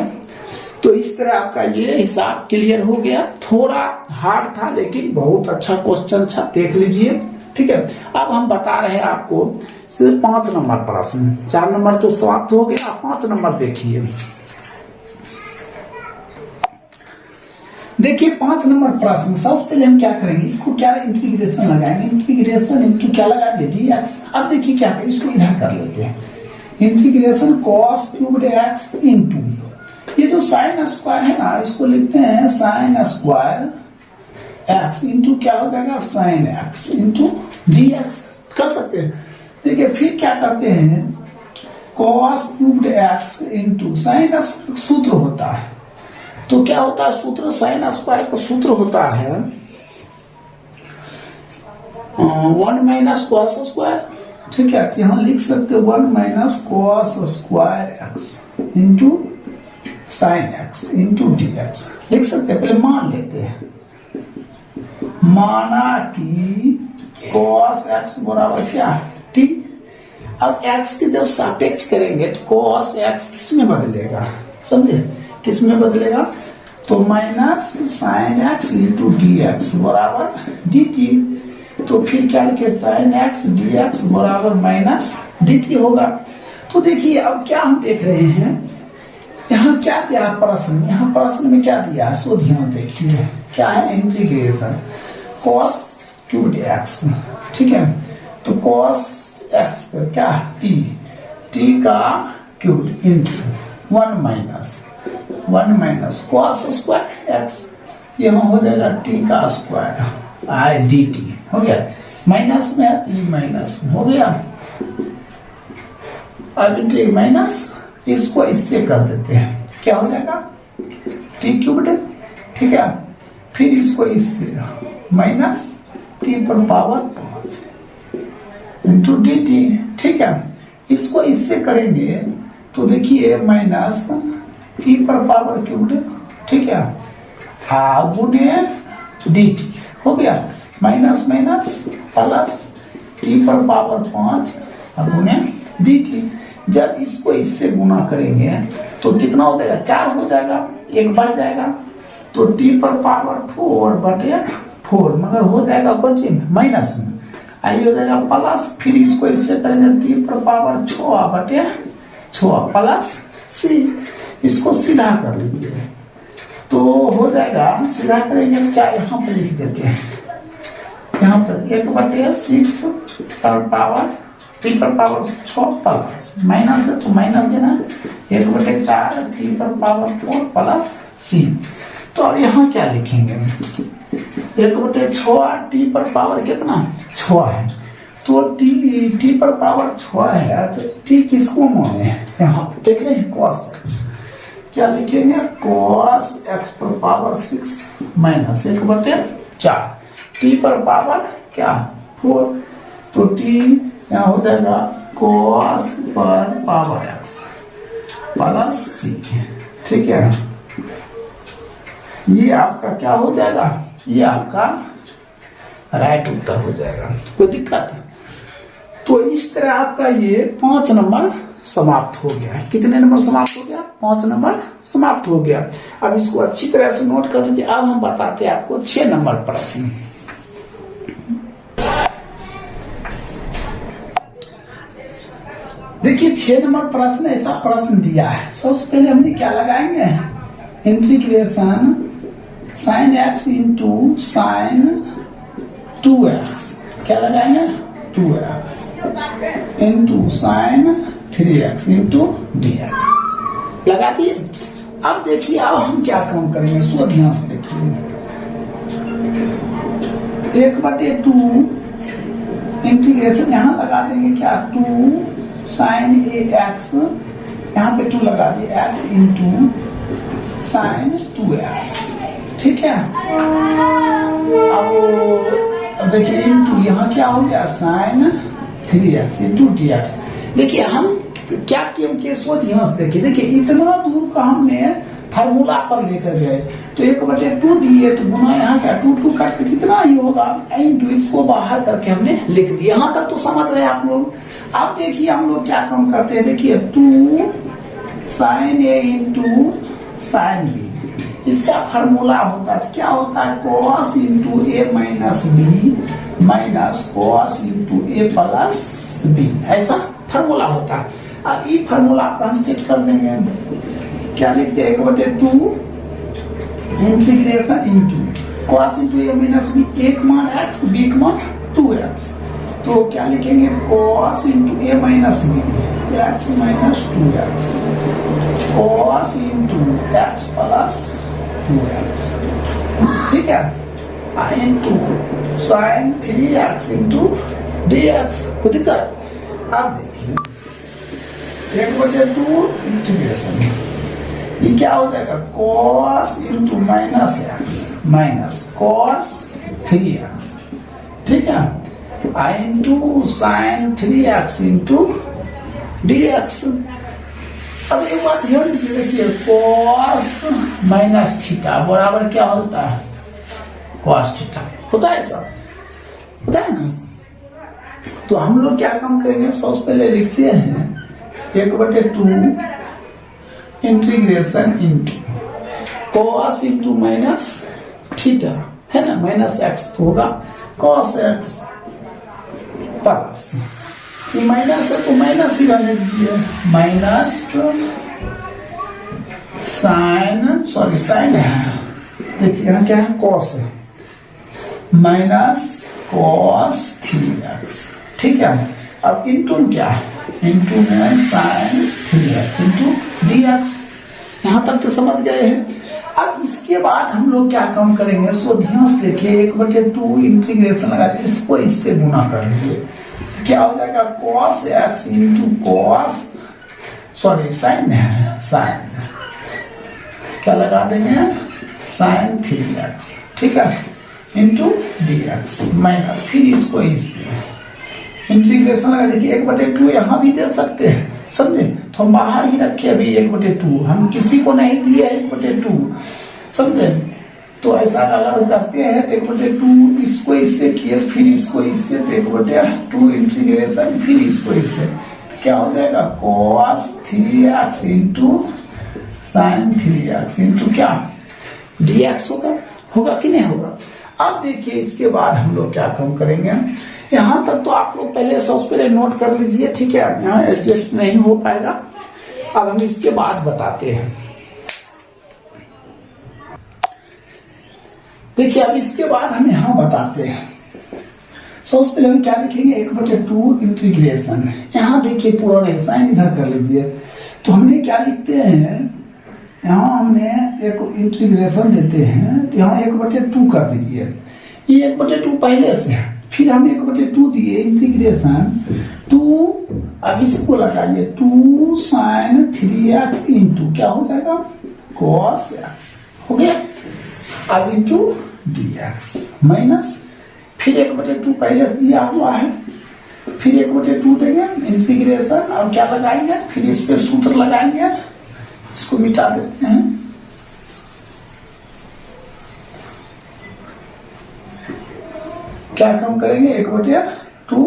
तो इस तरह आपका ये हिसाब क्लियर हो गया। थोड़ा हार्ड था लेकिन बहुत अच्छा क्वेश्चन था, देख लीजिए, ठीक है। अब हम बता रहे हैं आपको सिर्फ 5 नंबर प्रश्न, 4 नंबर तो समाप्त हो गया, 5 नंबर देखिए। देखिए 5 नंबर प्रश्न, सबसे पहले हम क्या करेंगे, इसको क्या इंटीग्रेशन लगाएंगे, इंटीग्रेशन इंटू क्या लगा दीजिए x। अब देखिए क्या करें, इसको इधर कर लेते हैं, integration cos cube x into ये जो साइन स्क्वायर है ना, इसको लिखते हैं साइन स्क्वायर x इंटू क्या हो जाएगा साइन x इंटू dx कर सकते हैं। देखिए फिर क्या करते हैं cos cube x into sine सूत्र होता है, तो क्या होता है सूत्र, साइन स्क्वायर का सूत्र होता है 1 माइनस कॉस स्क्वायर, ठीक है। यहाँ लिख सकते हैं 1 minus cos square x into sine x into D x लिख सकते हैं। पहले मान लेते हैं, माना कि कॉस एक्स बराबर क्या टी। अब एक्स के जब सापेक्ष करेंगे तो कॉस एक्स किस में बदलेगा, समझे, किस में बदलेगा, तो minus sine x into D x बराबर डी टी। तो फिर क्या लिखे साइन एक्स डी एक्स बराबर माइनस डी टी होगा। तो देखिए अब क्या हम देख रहे हैं, यहाँ क्या दिया प्रश्न, यहाँ प्रश्न में क्या दिया सो ध्यान देखिए, क्या है इंटीग्रेशन कॉस क्यूब एक्स, ठीक है। तो कॉस एक्स का क्या टी, टी का cube into 1 minus cos square x, यहाँ हो जाएगा टी का स्क्वायर आई डी टी हो गया, माइनस में ई माइनस हो गया। अब इंटू माइनस इसको इससे कर देते हैं, क्या हो जाएगा टी क्यूब्ड, ठीक है। फिर इसको इससे माइनस टी पर पावर 5 इंटू डी टी, ठीक है। इसको इससे करेंगे तो देखिए माइनस टी पर पावर क्यूब्ड, ठीक है, गुने डी टी हो गया, माइनस माइनस प्लस टी पर पावर 5 गुने डी टी। जब इसको इससे गुना करेंगे तो कितना हो जाएगा 4 हो जाएगा, एक बढ़ जाएगा, तो टी पर पावर 4 बटे 4, मगर हो जाएगा कौन सी माइनस में, आई हो जाएगा प्लस, फिर इसको इससे करेंगे टी पर पावर 6 बटे 6 प्लस सी। इसको सीधा कर लीजिए तो हो जाएगा, सीधा करेंगे तो क्या यहाँ पर लिख देते हैं, यहाँ पर 1/6 पर पावर टी पर पावर 6 प्लस माइनस है तो माइनस देना, 1/4 टी पर पावर 4 प्लस सी। तो अब यहाँ क्या लिखेंगे, 1/6 टी पर पावर कितना 6 है, तो टी पर पावर 6 है तो टी किसको माने, यहाँ पे देख रहे हैं कॉस एक्स, क्या लिखेंगे कॉस एक्स पर पावर 6 माइनस 1/4 टी पर पावर क्या 4, तो टी यहाँ हो जाएगा कॉस पर पावर एक्स प्लस सी, ठीक है। ये आपका क्या हो जाएगा, ये आपका राइट उत्तर हो जाएगा, कोई दिक्कत है। तो इस तरह आपका ये 5 नंबर समाप्त हो गया। कितने नंबर समाप्त हो गया, 5 नंबर समाप्त हो गया। अब इसको अच्छी तरह से नोट कर लीजिए। अब हम बताते हैं आपको 6 नंबर प्रश्न। देखिए 6 नंबर प्रश्न ऐसा प्रश्न दिया है। सबसे पहले हमने क्या लगाएंगे, integration sine x into sine 2x, क्या लगाएंगे 2x into sine 3x into dx लगा दिए। अब देखिए अब हम क्या काम करेंगे, सो ध्यान से देखिए, 1/2 इंटीग्रेशन यहाँ लगा देंगे क्या 2 साइन ए एक्स, यहाँ पे 2 लगा दिए x इंटू साइन 2x, ठीक है। अब देखिए इंटू यहाँ क्या हो गया साइन 3x इंटू dx। देखिए हम क्या किए सो ध्यान से देखिए, देखिए इतना दूर का हमने फार्मूला पर लेकर गए तो 1/2 दिए तो गुना यहाँ क्या 2 करके कितना ही होगा इंटू, इसको बाहर करके हमने लिख दिया। यहाँ तक तो समझ रहे आप लोग। अब देखिए हम लोग क्या काम करते हैं, देखिए 2 sine A into sine B, इसका फार्मूला होता है क्या होता है cos into A minus B minus cos into A plus B, ऐसा फार्मूला होता है। अब ये फार्मूला हम सेट कर देंगे, क्या लिखते हैं 1/2 integration into cos into A minus B, एक मान x बी का मान 2x, तो क्या लिखेंगे cos into A minus B X minus 2x cos into X plus 2x, ठीक है, into sine 3x into dx को दिक्कत। अब देखिए 1/2 इंटीग्रेशन, ये क्या हो जाएगा cos into minus x minus cos 3x, ठीक है, into sine 3x into dx। अब एक बात ध्यान दीजिए, देखिए कॉस माइनस थीटा बराबर क्या होता है कॉस थीटा, होता है सब, होता है ना। तो हम लोग क्या काम करेंगे, सबसे पहले लिखते हैं 1/2 integration into cos into minus theta, है ना, माइनस एक्स तो होगा कॉस एक्स प्लस, ये माइनस है तो माइनस ही रहने दीजिए, माइनस साइन साइन है, देखिए यहाँ क्या है कॉस है, माइनस कॉस 3x, ठीक है। अब इंटू क्या है, इंटू में साइन 3x इंटू dx, यहाँ तक तो समझ गए हैं। अब इसके बाद हम लोग क्या काम करेंगे, सो ध्यान से देखिए 1/2 इंटीग्रेशन लगा के इसको इससे गुना कर लीजिए, तो क्या हो जाएगा cos x into cos sine है, साइन क्या लगा देंगे साइन 3x, ठीक है, इंटू dx माइनस फिर इसको इससे इंटीग्रेशन लगा, देखिए 1/2 यहाँ भी दे सकते हैं, समझे, तो हम बाहर ही रखे अभी 1/2, हम किसी को नहीं दिए 1/2, समझे। तो ऐसा अगर करते हैं तो 1/2 इसको इससे किए फिर इसको इससे, तो 1/2 इंटीग्रेशन फिर इसको इससे, तो क्या हो जाएगा cos 3x into sine 3x into क्या dx होगा कि नहीं होगा। अब देखिए इसके बाद हम लोग क्या काम करेंगे, यहाँ तक तो आप लोग पहले सबसे पहले नोट कर लीजिए, ठीक है, यहाँ एडजस्ट नहीं हो पाएगा। अब हम इसके बाद बताते हैं, देखिए अब इसके बाद हम यहाँ बताते हैं। सबसे पहले हम क्या लिखेंगे 1/2 इंटीग्रेशन, यहाँ देखिए पूरा नहीं साइन इधर कर लीजिए, तो हमने क्या लिखते हैं, यहाँ हमने एक इंटीग्रेशन देते हैं तो यहाँ 1/2 कर दीजिए, ये 1/2 पहले से है, फिर हम 1/2 दिए इंटीग्रेशन 2, अब इसको लगाइए 2 साइन 3x इंटू क्या हो जाएगा cos x, हो गया, अब इंटू dx माइनस फिर 1/2 पहले से दिया हुआ है, फिर 1/2 देंगे इंटीग्रेशन, अब क्या लगाएंगे फिर इस पे सूत्र लगाएंगे, इसको मिटा देते हैं, क्या काम करेंगे 1/2,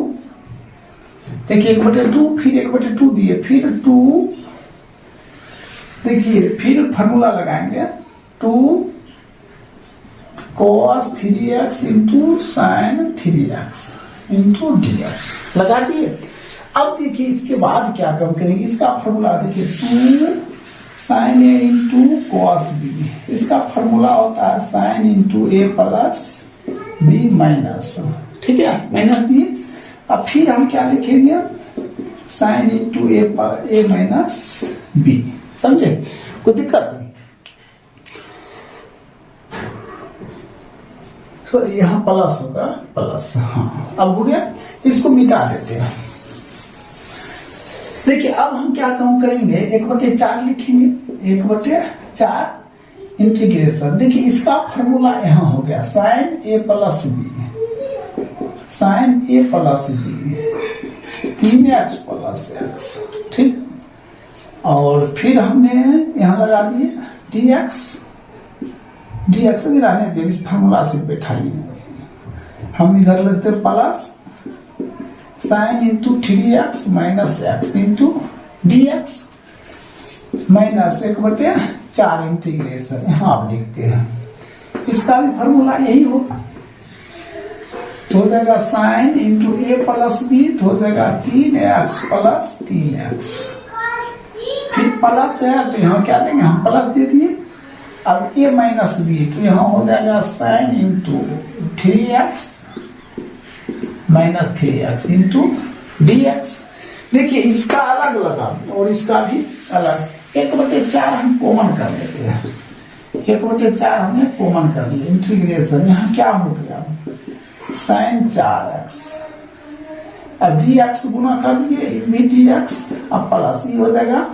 देखिए 1/2 फिर 1/2 दिए, फिर 2 देखिए फिर फार्मूला लगाएंगे 2 cos 3x into sine 3x into dx लगा दिए। अब देखिए इसके बाद क्या काम करेंगे, इसका फॉर्मूला देखिए 2 sin A into cos B, इसका फॉर्मूला होता है sin into A plus B minus, ठीक है, माइनस दिए। अब फिर हम क्या लिखेंगे, sin into A minus B, समझे, कोई दिक्कत नहीं। तो यहाँ प्लस होगा, प्लस, हाँ अब हो गया, इसको मिटा देते हैं। देखिए अब हम क्या काम करेंगे, 1/4 लिखेंगे, 1/4 इंटीग्रेशन। देखिए इसका फॉर्मूला यहाँ हो गया sin A plus B, sin A plus B 3x plus x, ठीक। और फिर हमने यहाँ लगा दिए dx भी रहने थे, इस फॉर्मूला से बैठाइए। हम इधर लगते plus sine into 3x minus x into dx minus 1/4 integration, यहाँ आप लिखते हैं। इसका भी फॉर्मूला यही होगा, तो हो जाएगा sine into A plus B, तो हो जाएगा 3x प्लस 3x, फिर प्लस है तो यहाँ क्या देंगे, हम प्लस दे दिए। अब A माइनस B, तो यहाँ हो जाएगा sine into 3x minus 3x into dx। देखिए इसका अलग लगा और इसका भी अलग, 1/4 हम कॉमन कर लेते हैं, 1/4 हमने कॉमन कर लिया, इंटीग्रेशन यहाँ क्या हो गया, साइन 4x, अब dx गुना कर दिए, भी dx, अब प्लस ये हो जाएगा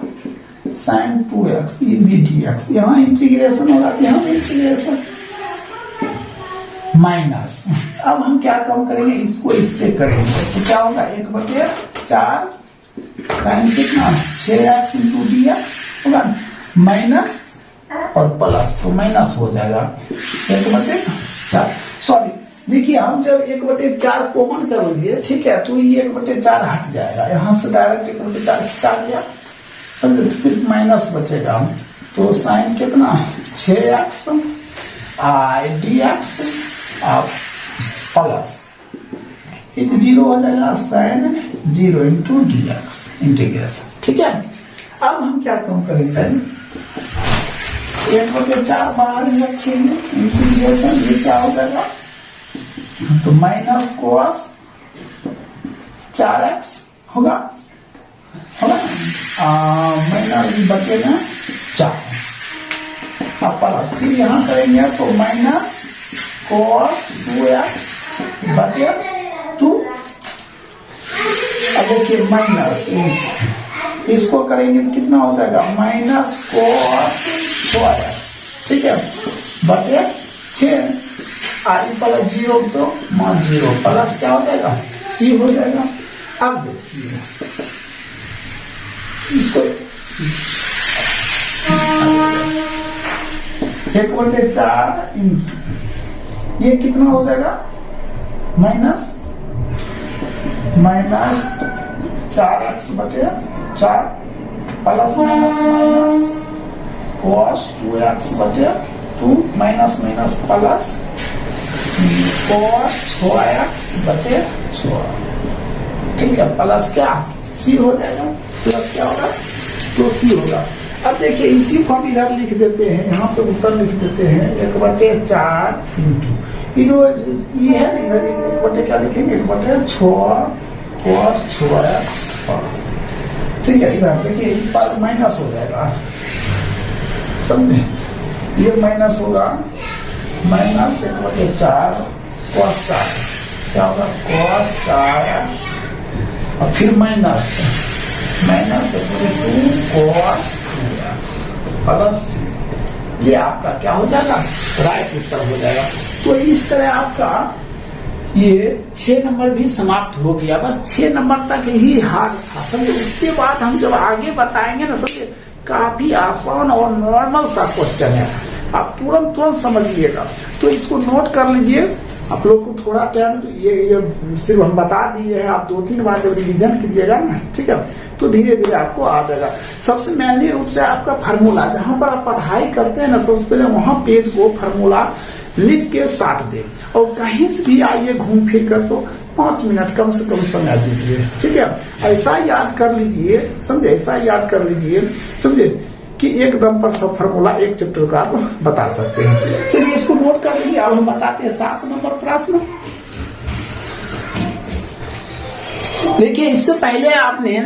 साइन 2x, ये भी dx, यहाँ इंटीग्रेशन होगा, यहाँ इंटीग्रेशन माइनस। अब हम क्या काम करेंगे, इसको इससे करेंगे, तो क्या होगा 1/4 साइन कितना 6x इंटू dx होगा, माइनस और प्लस, तो माइनस हो जाएगा 1/4। सॉरी, देखिए हम जब 1/4 कॉमन कर लिए, ठीक है, तो ये 1/4 हट जाएगा, यहाँ से डायरेक्ट 1/4 खिंचा गया, समझे, सिर्फ माइनस बचेगा। तो साइन कितना 6x dx प्लस ये 0 हो जाएगा, साइन 0 इंटू dx इंटीग्रेशन, ठीक है। अब हम क्या काम करेंगे, 1/4 बाहर रखेंगे, इंटीग्रेशन ये क्या हो जाएगा, तो माइनस cos 4x होगा, माइनस बचेगा 4, अब प्लस, फिर यहाँ करेंगे तो माइनस cos 2x बटे 2, अब देखिए माइनस, इसको करेंगे तो कितना हो जाएगा, माइनस cos 4x, ठीक है, बटे 6, आई प्लस 0 तो मान 0, प्लस क्या हो जाएगा, c हो जाएगा। अब देखिए इसको 1/4 ये कितना हो जाएगा, माइनस 4x बटे 4 प्लस माइनस cos 2x बटे 2 माइनस प्लस cos 6x बटे 6, ठीक है, प्लस क्या c हो जाएगा, प्लस क्या होगा, तो c होगा। अब देखिए इसी को हम इधर लिख देते हैं, यहाँ पे उत्तर लिख देते हैं 1/4 इंटू ये है, इधर 1/4 क्या लिखेंगे, 1/6 cos 6x प्लस, ठीक है, इधर देखिए माइनस हो जाएगा, समझे, ये माइनस होगा, माइनस 1/4 cos 4 क्या होगा, cos 4x, और फिर माइनस 2 cos 2x प्लस, ये आपका क्या हो जाएगा, राइट उत्तर हो जाएगा। तो इस तरह आपका ये 6 नंबर भी समाप्त हो गया, बस 6 नंबर तक ही हार्ड था, समझे। उसके बाद हम जब आगे बताएंगे ना, समझे, काफी आसान और नॉर्मल सा क्वेश्चन है, आप तुरंत समझिएगा। तो इसको नोट कर लीजिए, आप लोग को थोड़ा टाइम, ये सिर्फ हम बता दिए हैं, आप 2-3 बार जब रिवीजन कीजिएगा ना, ठीक है, तो धीरे धीरे आपको आ जाएगा। सबसे मेनली रूप से आपका फार्मूला, जहां पर आप पढ़ाई करते हैं ना, सबसे पहले वहां पेज को फार्मूला लिख के साट दे, और कहीं से भी आइए घूम फिर कर तो 5 मिनट कम से कम समय दीजिए, ठीक है। ऐसा याद कर लीजिए, समझे, ऐसा याद कर लीजिए, समझे, कि एकदम पर सब फॉर्मूला एक चैप्टर का आप बता सकते हैं। चलिए इसको नोट कर लीजिए। अब हम बताते हैं 7 नंबर प्रश्न। देखिए इससे पहले आपने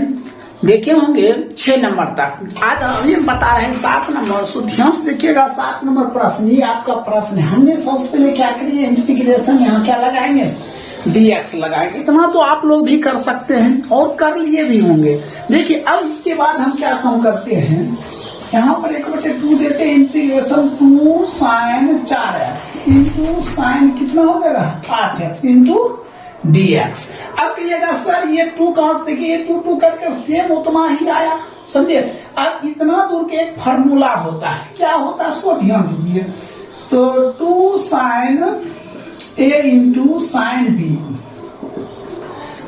देखे होंगे 6 नंबर तक, आज अभी हम बता रहे हैं 7 नंबर। सो ध्यान से देखिएगा 7 नंबर प्रश्न, ये आपका प्रश्न है। हमने सबसे पहले क्या करिए, इंटीग्रेशन यहाँ क्या लगाएंगे, dx लगाएंगे। इतना तो आप लोग भी कर सकते हैं और कर लिए भी होंगे। देखिए अब इसके बाद हम क्या काम करते हैं, यहाँ पर 1/2 देते हैं, integration 2 sin 4x into sine कितना हो जाएगा 8x इंटू dx। अब कहिएगा सर ये 2 कहां से, देखिए ये 2 कटकर सेम उतना ही आया, समझे। अब इतना दूर के एक फार्मूला होता है, क्या होता है उसको ध्यान दीजिए। तो 2 sin a into sine b,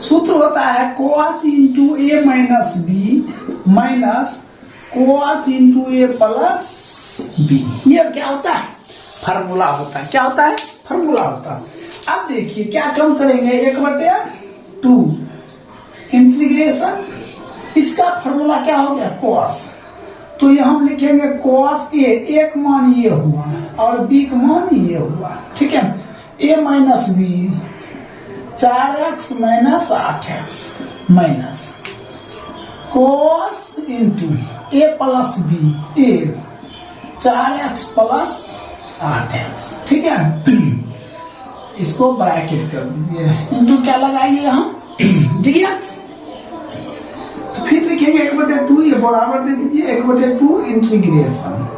सूत्र होता है cos into a minus b minus cos into a plus b। ये क्या होता है, फार्मूला होता है। क्या होता है, फार्मूला होता है। अब देखिए क्या कम करेंगे, 1/2 इंटीग्रेशन, इसका फार्मूला क्या हो गया cos, तो यहां हम लिखेंगे cos a, एक मान ये हुआ और b का मान ये हुआ, ठीक है। a minus b 4x minus 8x minus cos into a plus b, a 4x plus 8x, ठीक है। इसको ब्रैकेट कर दीजिए, इंटू क्या लगाइए यहाँ dx। तो फिर लिखेंगे 1/2, ये बराबर दे दीजिए 1/2 इंटीग्रेशन,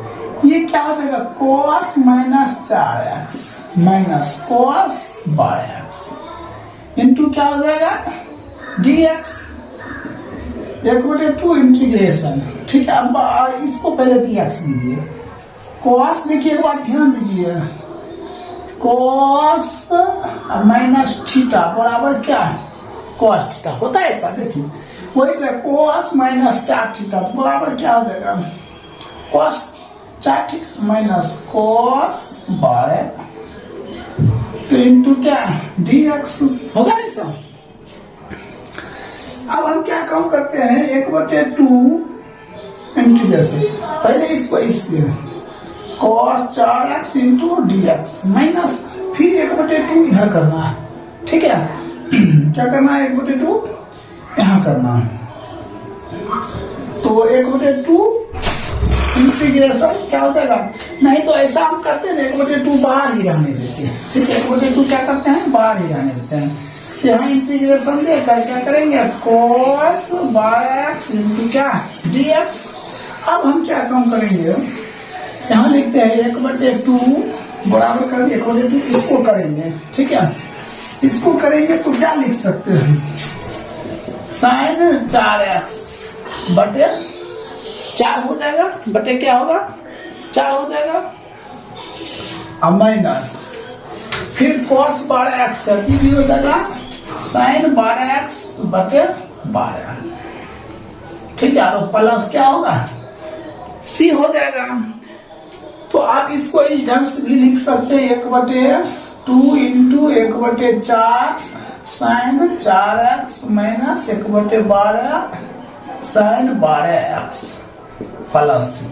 ये क्या हो जाएगा cos minus 4x minus cos 12x into क्या हो जाएगा dx। 1/2 इंटीग्रेशन, ठीक है। अब इसको पहले dx लीजिए, cos देखिए एक बार ध्यान दीजिए, cos माइनस थीटा बराबर क्या है cos थीटा, होता है ऐसा। देखिए वही तरह cos माइनस 4 थीटा तो बराबर क्या हो जाएगा cos 4 थीटा माइनस cos 12, तो इंटू क्या dx होगा नहीं सर। अब हम क्या काम करते हैं, 1/2 इंटीग्रेशन, पहले इसको इसलिए cos 4x into dx minus फिर 1/2 इधर करना है, ठीक है। क्या करना है, 1/2 यहाँ करना है, तो 1/2 इंटीग्रेशन क्या हो जाएगा। नहीं तो ऐसा हम करते हैं 1/2 बाहर ही रहने देते हैं, ठीक है। 1/2 क्या करते हैं, बाहर ही रहने देते हैं। यहाँ इंटीग्रेशन देकर क्या करेंगे cos 12x इंटू क्या dx। अब हम क्या काम करेंगे, यहाँ लिखते हैं 1/2 बराबर कर 1/2, इसको करेंगे, ठीक है। इसको करेंगे तो क्या लिख सकते हैं, sin 4x बटे 4 हो जाएगा, बटे क्या होगा 4 हो जाएगा, अब माइनस फिर cos 12x भी हो जाएगा sin 12x बटे 12, ठीक है। और प्लस क्या होगा c हो जाएगा। तो आप इसको इस ढंग से भी लिख सकते हैं 1/2 into 1/4 sin 4x minus 1/12 sin 12x plus c,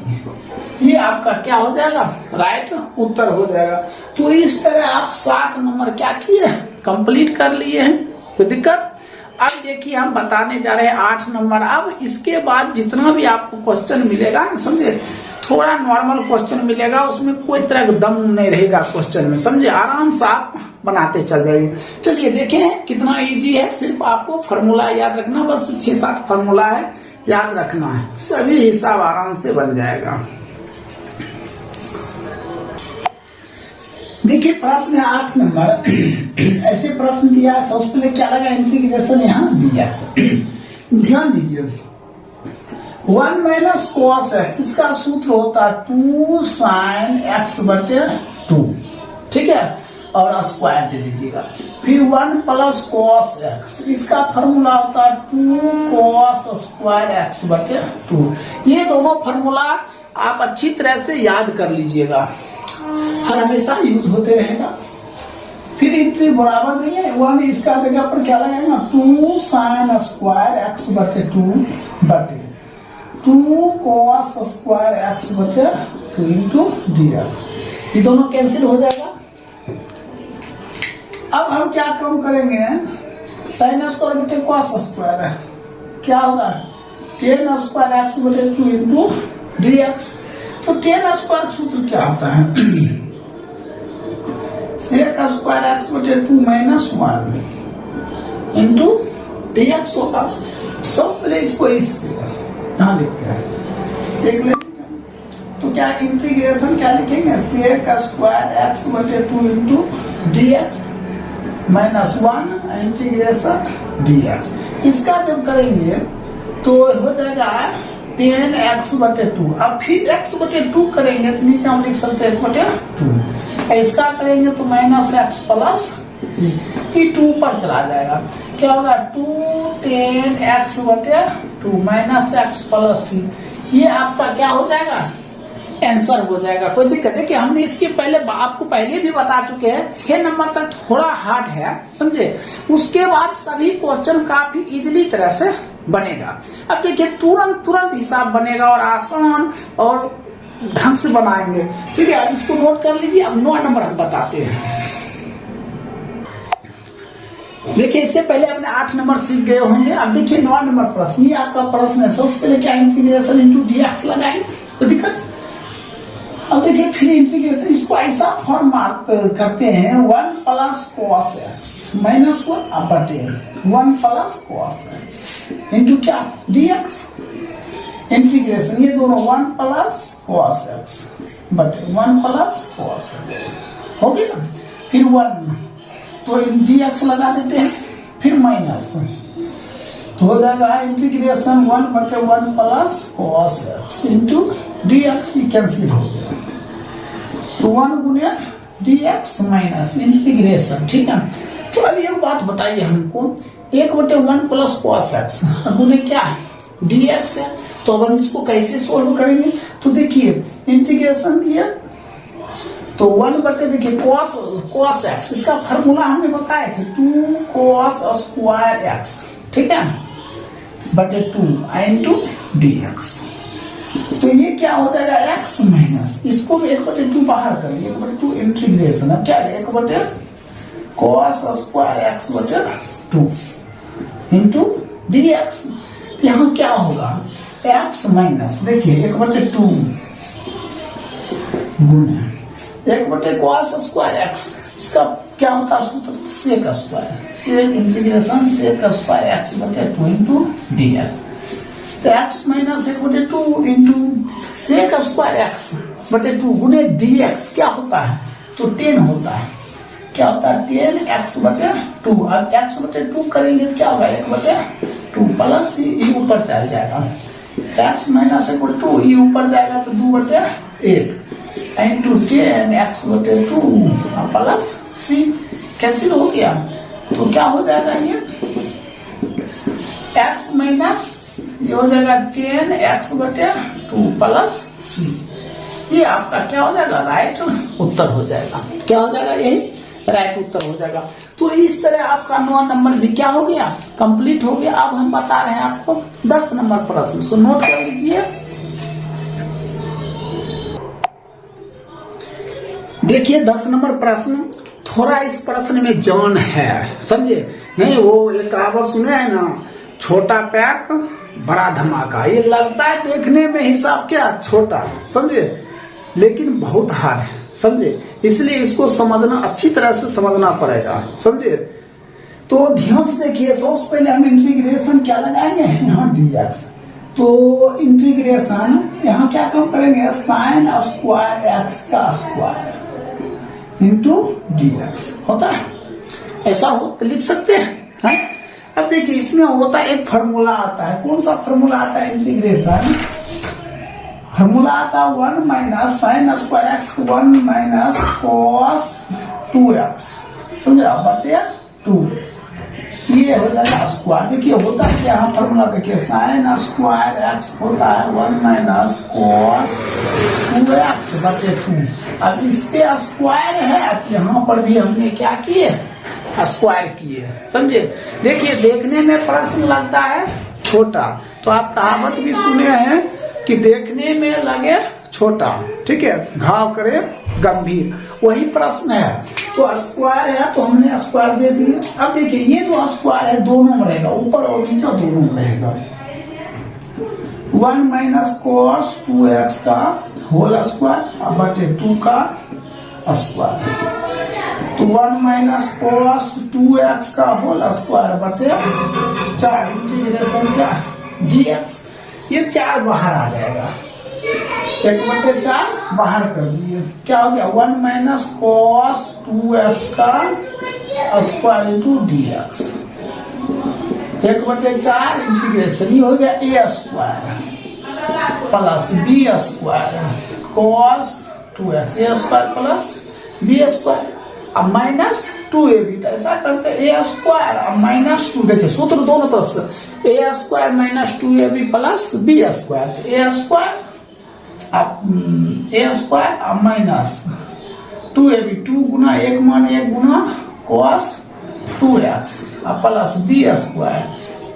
ये आपका क्या हो जाएगा राइट उत्तर हो जाएगा। तो इस तरह आप 7 नंबर क्या किए, कंप्लीट कर लिए हैं, कोई दिक्कत। अब देखिए हम बताने जा रहे हैं 8 नंबर। अब इसके बाद जितना भी आपको क्वेश्चन मिलेगा समझे, थोड़ा नॉर्मल क्वेश्चन मिलेगा, उसमें कोई तरह का दम नहीं रहेगा क्वेश्चन में, समझे, आराम से आप बनाते चल जाइए। चलिए देखें कितना इजी है, सिर्फ आपको फार्मूला याद रखना, बस 6-7 फार्मूला है, याद रखना है, सभी हिसाब आराम से बन जाएगा। देखिए प्रश्न है 8 नंबर। ऐसे प्रश्न दिया, सबसे पहले क्या लगा इंटीग्रेशन यहाँ dx। ध्यान दीजिए 1 माइनस cos x, इसका सूत्र होता है 2 sin x बटे 2, ठीक है, और स्क्वायर दे दीजिएगा। फिर 1 प्लस cos x, इसका फॉर्मूला होता है 2 cos स्क्वायर x बटे 2। ये दोनों फॉर्मूला आप अच्छी तरह से याद कर लीजिएगा, हर हमेशा यूज होते रहेगा। फिर इंट्री बराबर देंगे 1, इसका जगह पर क्या लगाएगा 2 साइन स्क्वायर एक्स बटे 2 बटे 2 कॉस स्क्वायर एक्स बटे 2 इंटू dx। ये दोनों कैंसिल हो जाएगा। अब हम क्या कम करेंगे, साइन स्क्वायर बटे कॉस स्क्वायर है, क्या होगा 10 स्क्वायर एक्स बटे 2 इंटू dx। तो 10 स्क्वायर सूत्र क्या होता है सेक स्क्वायर एक्स बटे 2 माइनस 1 इंटू dx होगा। सबसे पहले इसको इससे यहाँ लिखते हैं, देख लेते हैं। तो क्या इंटीग्रेशन क्या लिखेंगे सेक स्क्वायर एक्स बटे 2 into dx minus 1 integration dx। इसका जब करेंगे तो हो जाएगा 10x बटे 2। अब फिर x बटे 2 करेंगे तो नीचे हम लिख सकते हैं 1 बटे 2। इसका करेंगे तो माइनस एक्स प्लस ये 2 पर चला जाएगा, क्या होगा 2 10x बटे 2 माइनस एक्स प्लस सी। ये आपका क्या हो जाएगा आंसर हो जाएगा। कोई दिक्कत है कि हमने इसके पहले आपको पहले भी बता चुके हैं 6 नंबर तक थोड़ा हार्ड है, समझे। उसके बाद सभी क्वेश्चन काफी इजीली तरह से बनेगा। अब देखिए तुरंत हिसाब बनेगा और आसान और ढंग से बनाएंगे, ठीक है। इसको नोट कर लीजिए। अब 9 नंबर हम बताते हैं। देखिए इससे पहले आपने 8 नंबर सीख गए होंगे। अब देखिए 9 नंबर प्रश्न, ये आपका प्रश्न है। सबसे पहले क्या इंटीग्रेशन इंटू dx लगाएंगे, कोई दिक्कत। अब देखिए फिर इंटीग्रेशन इसको ऐसा फॉर्मेट करते हैं 1 प्लस कॉस एक्स माइनस 1 बटे 1 प्लस कॉस एक्स इंटू क्या dx। इंटीग्रेशन ये दोनों 1 प्लस कॉस एक्स बटे 1 प्लस कॉस एक्स हो गया। फिर 1 तो dx लगा देते हैं, फिर माइनस तो हो जाएगा इंटीग्रेशन 1 बटे 1 plus cos x into dx। Cancel हो गया तो 1 गुने dx माइनस इंटीग्रेशन, ठीक है। तो अब एक बात बताइए हमको 1 बटे 1 प्लस कॉस एक्स गुने क्या dx है। तो अब हम इसको कैसे सोल्व करेंगे, तो देखिए इंटीग्रेशन दिया तो 1 बटे देखिए कॉस एक्स, इसका फार्मूला हमने बताया था 2 कॉस स्क्वायर एक्स, ठीक है बटे 2 इंटू dx। तो ये क्या हो जाएगा x माइनस, इसको 1 बटे 2 बाहर करेंगे 1 बटे 2 इंटीग्रेशन। अब क्या है 1 बटे कॉस स्क्वायर एक्स बटे 2 इंटू dx। तो यहाँ क्या होगा x माइनस देखिए 1 बटे 2 गुणे 1 बटे कॉस स्क्वायर एक्स, इसका क्या होता है सूत्र सेक स्क्वायर, सेक इंटीग्रेशन सेक स्क्वायर एक्स बटे 2 इंटू dx। तो x माइनस 1 बटे 2 इंटू सेक स्क्वायर एक्स बटे 2 गुने dx क्या होता है तो 10 होता है, क्या होता है 10x बटे 2। अब x बटे 2 करेंगे तो क्या होगा 1 बटे 2 प्लस ये ऊपर चल जाएगा, x माइनस 1 बटे 2 ये ऊपर जाएगा तो 2 बटे 1 इंटू 10x बटे 2 प्लस c। कैंसिल हो गया तो क्या हो जाएगा ये x माइनस ये हो जाएगा 10x बटे 2 प्लस c। ये आपका क्या हो जाएगा राइट उत्तर हो जाएगा, क्या हो जाएगा यही राइट उत्तर हो जाएगा। तो इस तरह आपका 9 नंबर भी क्या हो गया कंप्लीट हो गया। अब हम बता रहे हैं आपको 10 नंबर प्रश्न, सो नोट कर लीजिए। देखिए 10 नंबर प्रश्न, थोड़ा इस प्रश्न में जान है, समझे नहीं। वो एक कहावत सुने है ना, छोटा पैक बड़ा धमाका। ये लगता है देखने में हिसाब क्या छोटा, समझे, लेकिन बहुत हार्ड है, समझे। इसलिए इसको समझना अच्छी तरह से समझना पड़ेगा, समझे। तो ध्यान से देखिए, सबसे पहले हम इंटीग्रेशन क्या लगाएंगे यहाँ dx। तो इंटीग्रेशन यहाँ क्या कम करेंगे साइन स्क्वायर एक्स का स्क्वायर इंटू dx होता है, ऐसा हो तो लिख सकते हैं। अब देखिए इसमें होता है एक फार्मूला आता है, कौन सा फार्मूला आता है इंटीग्रेशन फार्मूला आता है 1 minus sine square x 1 minus cos 2x, समझे बटे 2। ये हो जाएगा स्क्वायर। देखिए होता है क्या, यहाँ फॉर्मूला देखिए साइन स्क्वायर एक्स होता है 1 माइनस कॉस 2x बटे 2। अब इस पे स्क्वायर है तो यहाँ पर भी हमने क्या किए, स्क्वायर किए, समझे। देखिए देखने में प्रश्न लगता है छोटा, तो आप कहावत भी सुने हैं कि देखने में लगे छोटा, ठीक है, घाव करे गंभीर, वही प्रश्न है। तो स्क्वायर है तो हमने स्क्वायर दे दिए। अब देखिए ये जो स्क्वायर है दोनों में रहेगा, ऊपर और नीचे दोनों में रहेगा। 1 माइनस कॉस 2x का होल स्क्वायर बटे 2 का स्क्वायर, तो 1 माइनस कॉस 2x का होल स्क्वायर बटे 4 इंटीग्रेशन क्या dx। ये 4 बाहर आ जाएगा, 1/4 बाहर कर दिए, क्या हो गया 1 माइनस कॉस 2x का स्क्वायर इंटू dx। 1/4 इंटीग्रेशन, ये हो गया a square plus b square cos 2x a square plus b square. अब माइनस 2ab, तो ऐसा करते a स्क्वायर अब माइनस 2, देखिए सूत्र दोनों तरफ से, a square minus 2ab plus b square, तो a स्क्वायर अब a स्क्वायर अब माइनस 2ab, 2 गुना 1 मान 1 गुना cos 2x अब प्लस b स्क्वायर,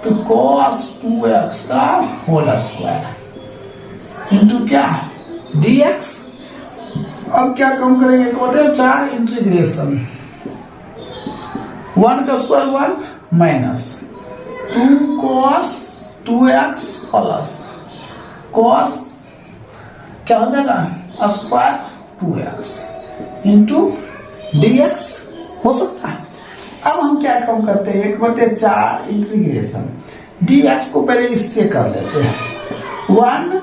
तो cos 2x का होल स्क्वायर इंटू क्या dx। अब क्या कम करेंगे, 1/4 इंटीग्रेशन 1 का square 1 minus 2 cos 2x plus cos क्या हो जाएगा स्क्वायर 2x इंटू dx हो सकता है। अब हम क्या कम करते हैं, 1/4 इंटीग्रेशन dx को पहले इससे कर लेते हैं 1,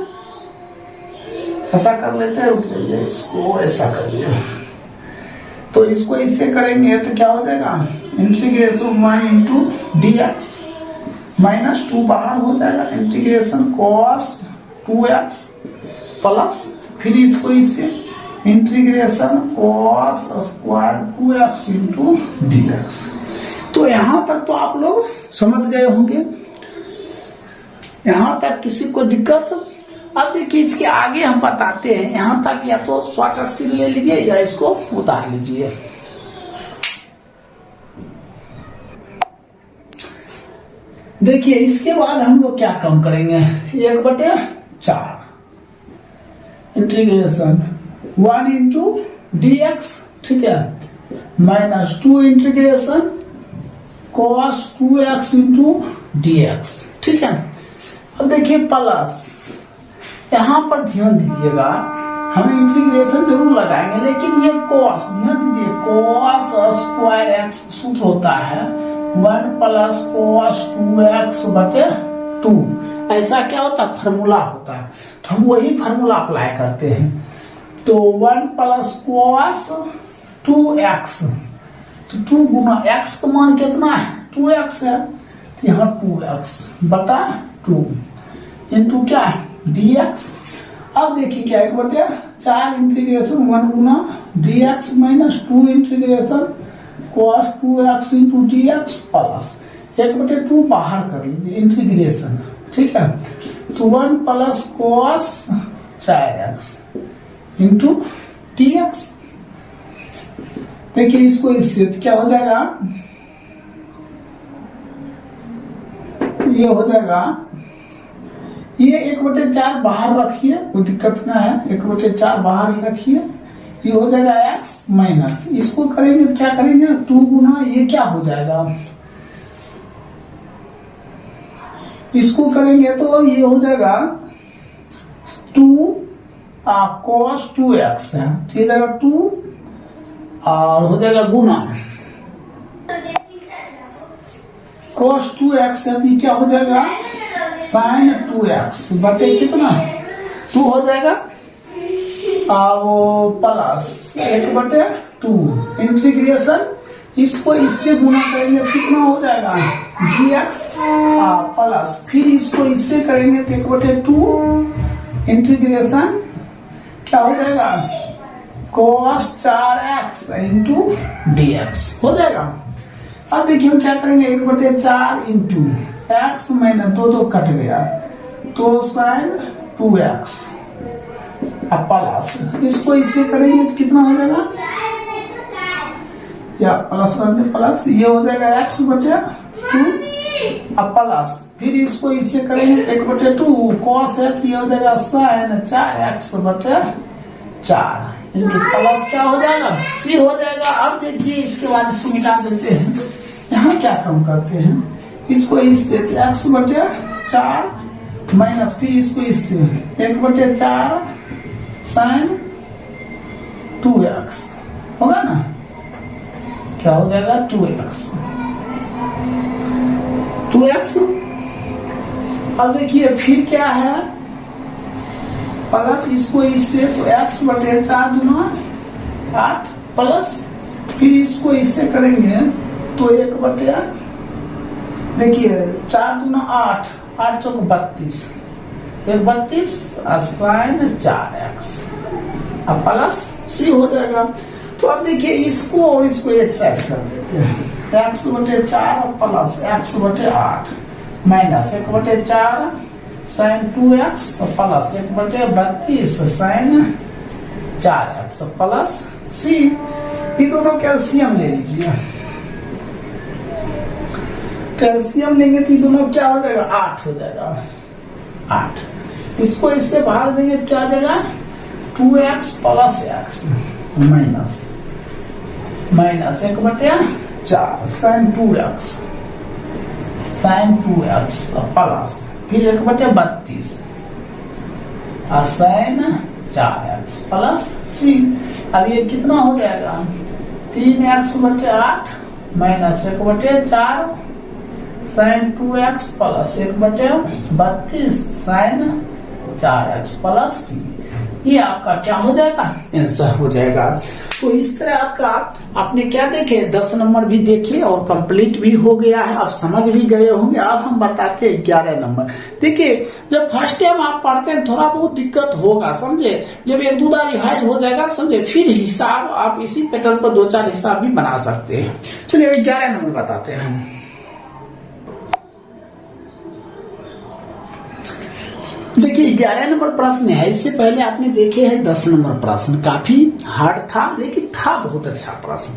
ऐसा कर लेते हैं, रुक जाइए इसको ऐसा करिए, तो इसको इससे करेंगे तो क्या हो जाएगा इंटीग्रेशन 1 इंटू dx माइनस 2 बाहर हो जाएगा, इंटीग्रेशन cos 2x प्लस फिर इसको इससे integration cos square 2x into dx। तो यहां तक तो आप लोग समझ गए होंगे, यहां तक किसी को दिक्कत। अब देखिए इसके आगे हम बताते हैं, यहां तक या तो शॉर्ट स्क्रीन ले लीजिए या इसको उतार लीजिए। देखिए इसके बाद हम लोग क्या कम करेंगे, 1/4 इंटीग्रेशन 1 इंटू dx, ठीक है, minus 2 integration cos 2x into dx, ठीक है। अब देखिए प्लस, यहां पर ध्यान दीजिएगा, हम इंटीग्रेशन जरूर लगाएंगे लेकिन ये cos, ध्यान दीजिए cos स्क्वायर x सूत्र होता है 1 प्लस cos 2x बटे 2, ऐसा क्या होता है फार्मूला होता है, तो हम वही फार्मूला अप्लाई करते हैं। तो 1 प्लस cos 2x, तो 2 गुना x का मान कितना है 2x है, तो यहाँ 2x बटा 2 इंटू क्या है dx। अब देखिए क्या 1/4 इंटीग्रेशन 1 गुना dx minus 2 integration cos 2x into dx plus 1/2 बाहर कर लीजिए इंटीग्रेशन, ठीक है, तो 1 plus cos 4x into dx। देखिए इसको इससे क्या हो जाएगा, ये हो जाएगा, ये 1/4 बाहर रखिए, कोई दिक्कत ना है, 1/4 बाहर ही रखिए, ये हो जाएगा x माइनस, इसको करेंगे तो क्या करेंगे 2 गुना, ये क्या हो जाएगा, इसको करेंगे तो ये हो जाएगा 2 cos 2x है, तो ये जाएगा 2 और हो जाएगा गुना cos 2x है, तो क्या हो जाएगा sin 2x बटे कितना 2 हो जाएगा, अब प्लस 1/2 इंटीग्रेशन, इसको इससे गुना करेंगे कितना हो जाएगा dx प्लस फिर इसको इससे करेंगे तो 1/2 इंटीग्रेशन क्या हो जाएगा cos 4x इंटू dx हो जाएगा। अब देखिए हम क्या करेंगे, 1/4 इंटू एक्स माइनस 2 कट गया तो साइन 2x अब प्लस, इसको इससे करेंगे तो कितना हो जाएगा, या प्लस प्लस ये हो जाएगा x/2 अब प्लस, फिर इसको इससे करेंगे 1/2 कॉस है तो ये हो जाएगा साइन 4x/4 इनके प्लस क्या हो जाएगा, सी हो जाएगा। अब देखिए इसके बाद इसको मिटा देते हैं, यहाँ क्या कम करते हैं, इसको इससे x/4 माइनस, फिर इसको इससे 1/4 साइन 2x होगा ना, क्या हो जाएगा 2x। अब देखिए फिर क्या है, प्लस इसको इससे तो x/4 दूना 8 प्लस, फिर इसको इससे करेंगे तो 1/, देखिए 4 दूना 8, 8 चौक 32, 32 साइन 4x अब प्लस सी हो जाएगा। तो अब देखिए इसको और इसको एक साइड कर देते हैं, x/4 plus x/8 minus 1/4 sine 2x plus 1/32 sine 4x plus C. ये दोनों कैल्शियम ले लीजिए, कैल्शियम लेंगे तो ये दोनों क्या हो जाएगा 8 हो जाएगा 8, इसको इससे भाग देंगे तो क्या आ जाएगा 2x plus x minus 1/4 sine 2x plus फिर 1/32 साइन 4x प्लस सी। अब ये कितना हो जाएगा 3x/8 minus 1/4 sine 2x plus 1/32 sine 4x plus C. ये आपका क्या हो जाएगा, आंसर हो जाएगा। तो इस तरह आपका आपने क्या देखे 10 नंबर भी देखे और कंप्लीट भी हो गया है, अब समझ भी गए होंगे। अब हम बताते हैं 11 नंबर। देखिए जब फर्स्ट टाइम आप पढ़ते हैं थोड़ा बहुत दिक्कत होगा, समझे, जब 1-2 बार रिवाइज हो जाएगा समझे, फिर हिसाब आप इसी पैटर्न पर 2-4 हिसाब भी बना सकते हैं। चलिए 11 नंबर बताते हैं। देखिए 11 नंबर प्रश्न है, इससे पहले आपने देखे हैं 10 नंबर प्रश्न, काफी हार्ड था लेकिन था बहुत अच्छा प्रश्न।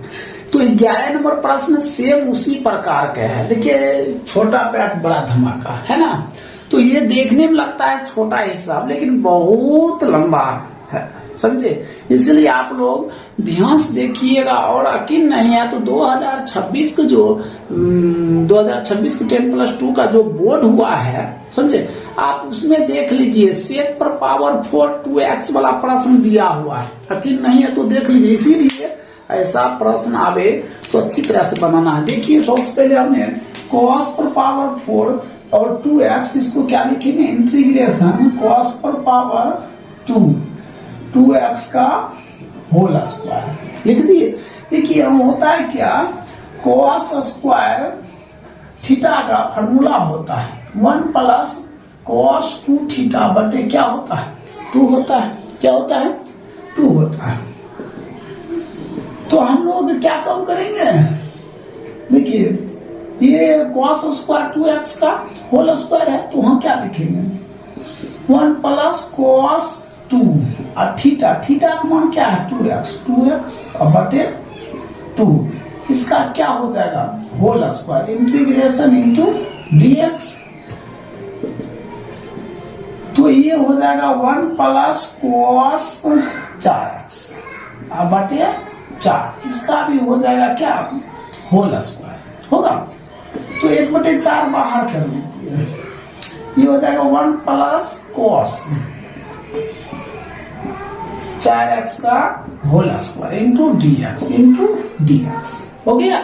तो 11 नंबर प्रश्न सेम उसी प्रकार का है। देखिए छोटा पैक बड़ा धमाका है ना, तो ये देखने में लगता है छोटा हिसाब लेकिन बहुत लंबा है, समझे, इसलिए आप लोग ध्यान से देखिएगा। और यकीन नहीं है तो 2026 का जो 2026 के 10+2 का जो बोर्ड हुआ है समझे, आप उसमें देख लीजिए सेक पर पावर 4 2x वाला प्रश्न दिया हुआ है, यकीन नहीं है तो देख लीजिए। इसीलिए ऐसा प्रश्न आवे तो अच्छी तरह से बनाना है। देखिए सबसे पहले हमने cos पर पावर 4 और 2x, इसको क्या लिखेंगे इंटीग्रेशन cos पर पावर 2x का होल स्क्वायर लिख दिए। देखिए होता है क्या, cos स्क्वायर थीटा का फॉर्मूला होता है 1 प्लस cos 2 थीटा बटे क्या होता है 2 होता है, क्या होता है 2 होता है। तो हम लोग क्या काम करेंगे, देखिए ये cos स्क्वायर 2x का होल स्क्वायर है तो वहां क्या लिखेंगे 1 प्लस cos 2 और थीटा का मान क्या है 2x और बटे 2, इसका क्या हो जाएगा whole square integration into dx। तो ये हो जाएगा 1 प्लस cos 4x और बटे 4, इसका भी हो जाएगा क्या होल स्क्वायर होगा। तो 1/4 बाहर कर लीजिए, ये हो जाएगा 1 प्लस cos 4x का होल स्क्वायर इंटू dx हो गया।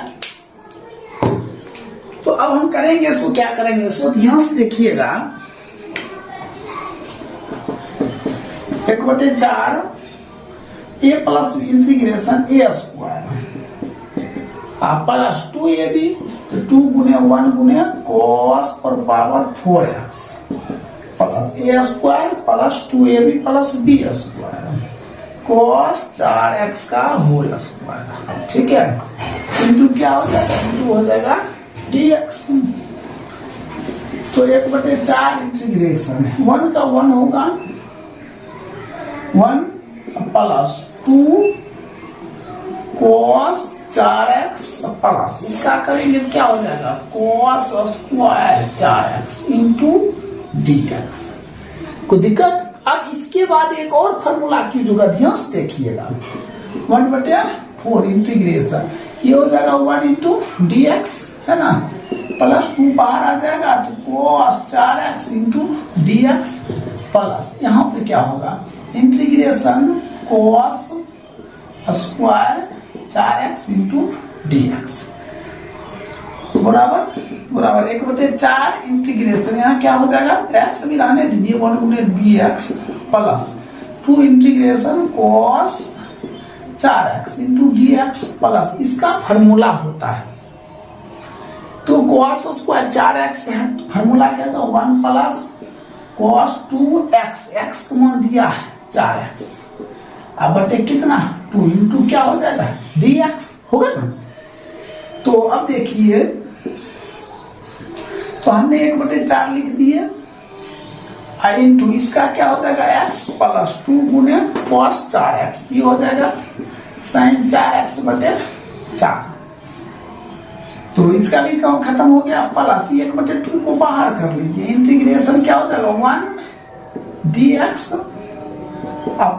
तो अब हम करेंगे सो क्या करेंगे, सो ध्यान से देखिएगा 1/4 a plus integration a square plus 2ab, तो 2 गुने 1 गुने cos पर power 4x plus a square plus 2ab plus b square cos 4x का होल स्क्वायर, ठीक है। इंटू क्या हो जाएगा, इंटू हो जाएगा dx। तो 1/4 इंटीग्रेशन 1 का 1 होगा 1 प्लस 2 cos 4x प्लस इसका करेंगे तो क्या हो जाएगा cos square 4x into dx। कोई दिक्कत? अब इसके बाद एक और फॉर्मूला की जो ध्यान से देखिएगा 1/4 इंटीग्रेशन ये हो जाएगा 1 इंटू dx है ना, प्लस 2 बाहर आ जाएगा तो cos 4x into dx plus यहाँ पर क्या होगा integration cos square 4x into dx बराबर 1/4 इंटीग्रेशन यहाँ क्या हो जाएगा x भी रहने दीजिए 1 गुणे dx plus 2 integration cos 4x into dx plus इसका फॉर्मूला होता है तो cos स्क्वायर 4x है फॉर्मूला क्या था 1 प्लस cos 2x x का मान दिया है 4x अब बटे कितना 2 इंटू क्या हो जाएगा dx होगा ना। तो अब देखिए तो हमने 1/4 लिख दिए इंटू इसका क्या हो जाएगा x प्लस 2 गुने cos 4x ये हो जाएगा sin 4x/4। तो इसका भी काम खत्म हो गया प्लस 1/2 को बाहर कर लीजिए इंटीग्रेशन क्या हो जाएगा 1 dx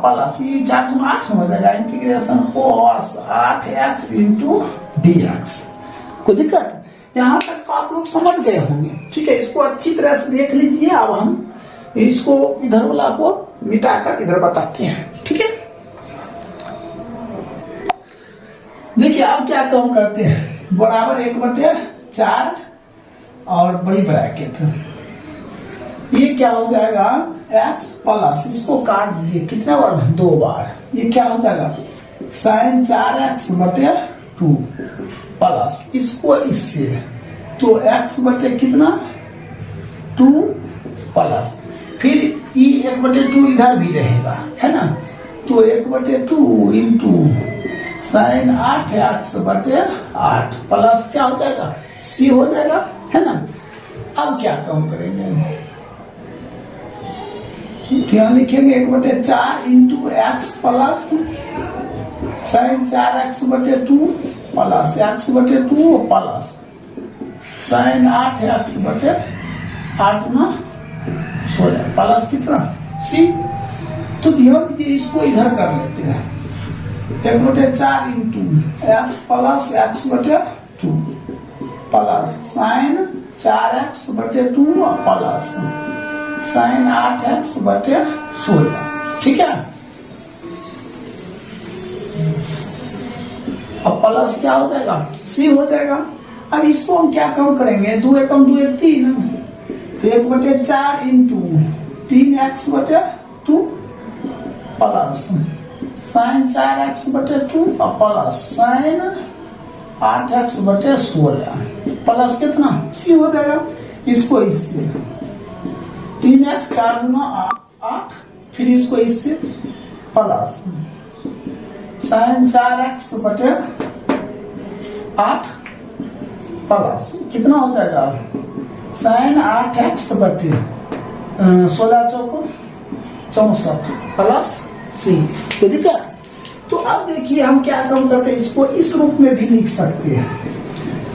प्लस ये 4 गुना 8 हो जाएगा integration cos 8x into dx। कोई दिक्कत? यहाँ तक तो आप लोग समझ गए होंगे, ठीक है। इसको अच्छी तरह से देख लीजिए। अब हम इसको इधर वाला को मिटाकर इधर बताते हैं, ठीक है। देखिए अब क्या काम करते हैं बराबर 1/4 और बड़ी ब्रैकेट ये क्या हो जाएगा x प्लस इसको काट दीजिए कितने बार 2 बार ये क्या हो जाएगा sin 4x/2 प्लस इसको इससे तो x बटे कितना 2 प्लस फिर ये 1/2 इधर भी रहेगा है ना तो 1/2 इंटू sin 8x/8 प्लस क्या हो जाएगा c हो जाएगा है ना। अब क्या कम करेंगे क्या लिखेंगे 1/4 into x plus sin 4x/2 plus x/2 plus sin 8x/8 में 16 प्लस कितना c। तो ध्यान दीजिए इसको इधर कर लेते हैं 1/4 into x plus x/2 plus sin 4x/2 plus sin 8x/16 ठीक है। अब प्लस क्या हो जाएगा c हो जाएगा। अब इसको हम क्या कम करेंगे 2 एकम 2 एक 3 तो 1/4 into 3x/2 plus sin 4x/2 plus sin 8x/16 plus कितना c हो जाएगा। इसको इससे 3x 4 गुना 8 फिर इसको इससे प्लस sin 4x/8 प्लस कितना हो जाएगा sin 8x/16 चौको 64 प्लस c। तो दिक्कत? तो अब देखिए हम क्या काम करते हैं इसको इस रूप में भी लिख सकते हैं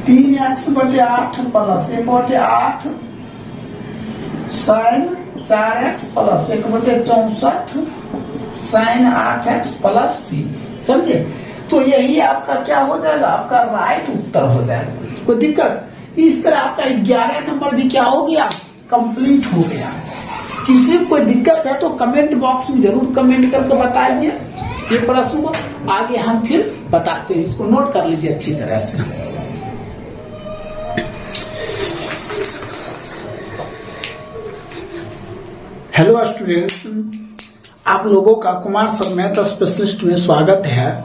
3x/8 plus 1/8 sin 4x plus 1/64 sin 8x plus c समझे। तो यही आपका क्या हो जाएगा आपका राइट उत्तर हो जाएगा। कोई दिक्कत? इस तरह आपका 11 नंबर भी क्या हो गया कंप्लीट हो गया। किसी को कोई दिक्कत है तो कमेंट बॉक्स में जरूर कमेंट करके बताइए ये प्रश्न को आगे हम फिर बताते हैं। इसको नोट कर लीजिए अच्छी तरह से। हेलो स्टूडेंट्स, आप लोगों का कुमार सर मैथ स्पेशलिस्ट में स्वागत है।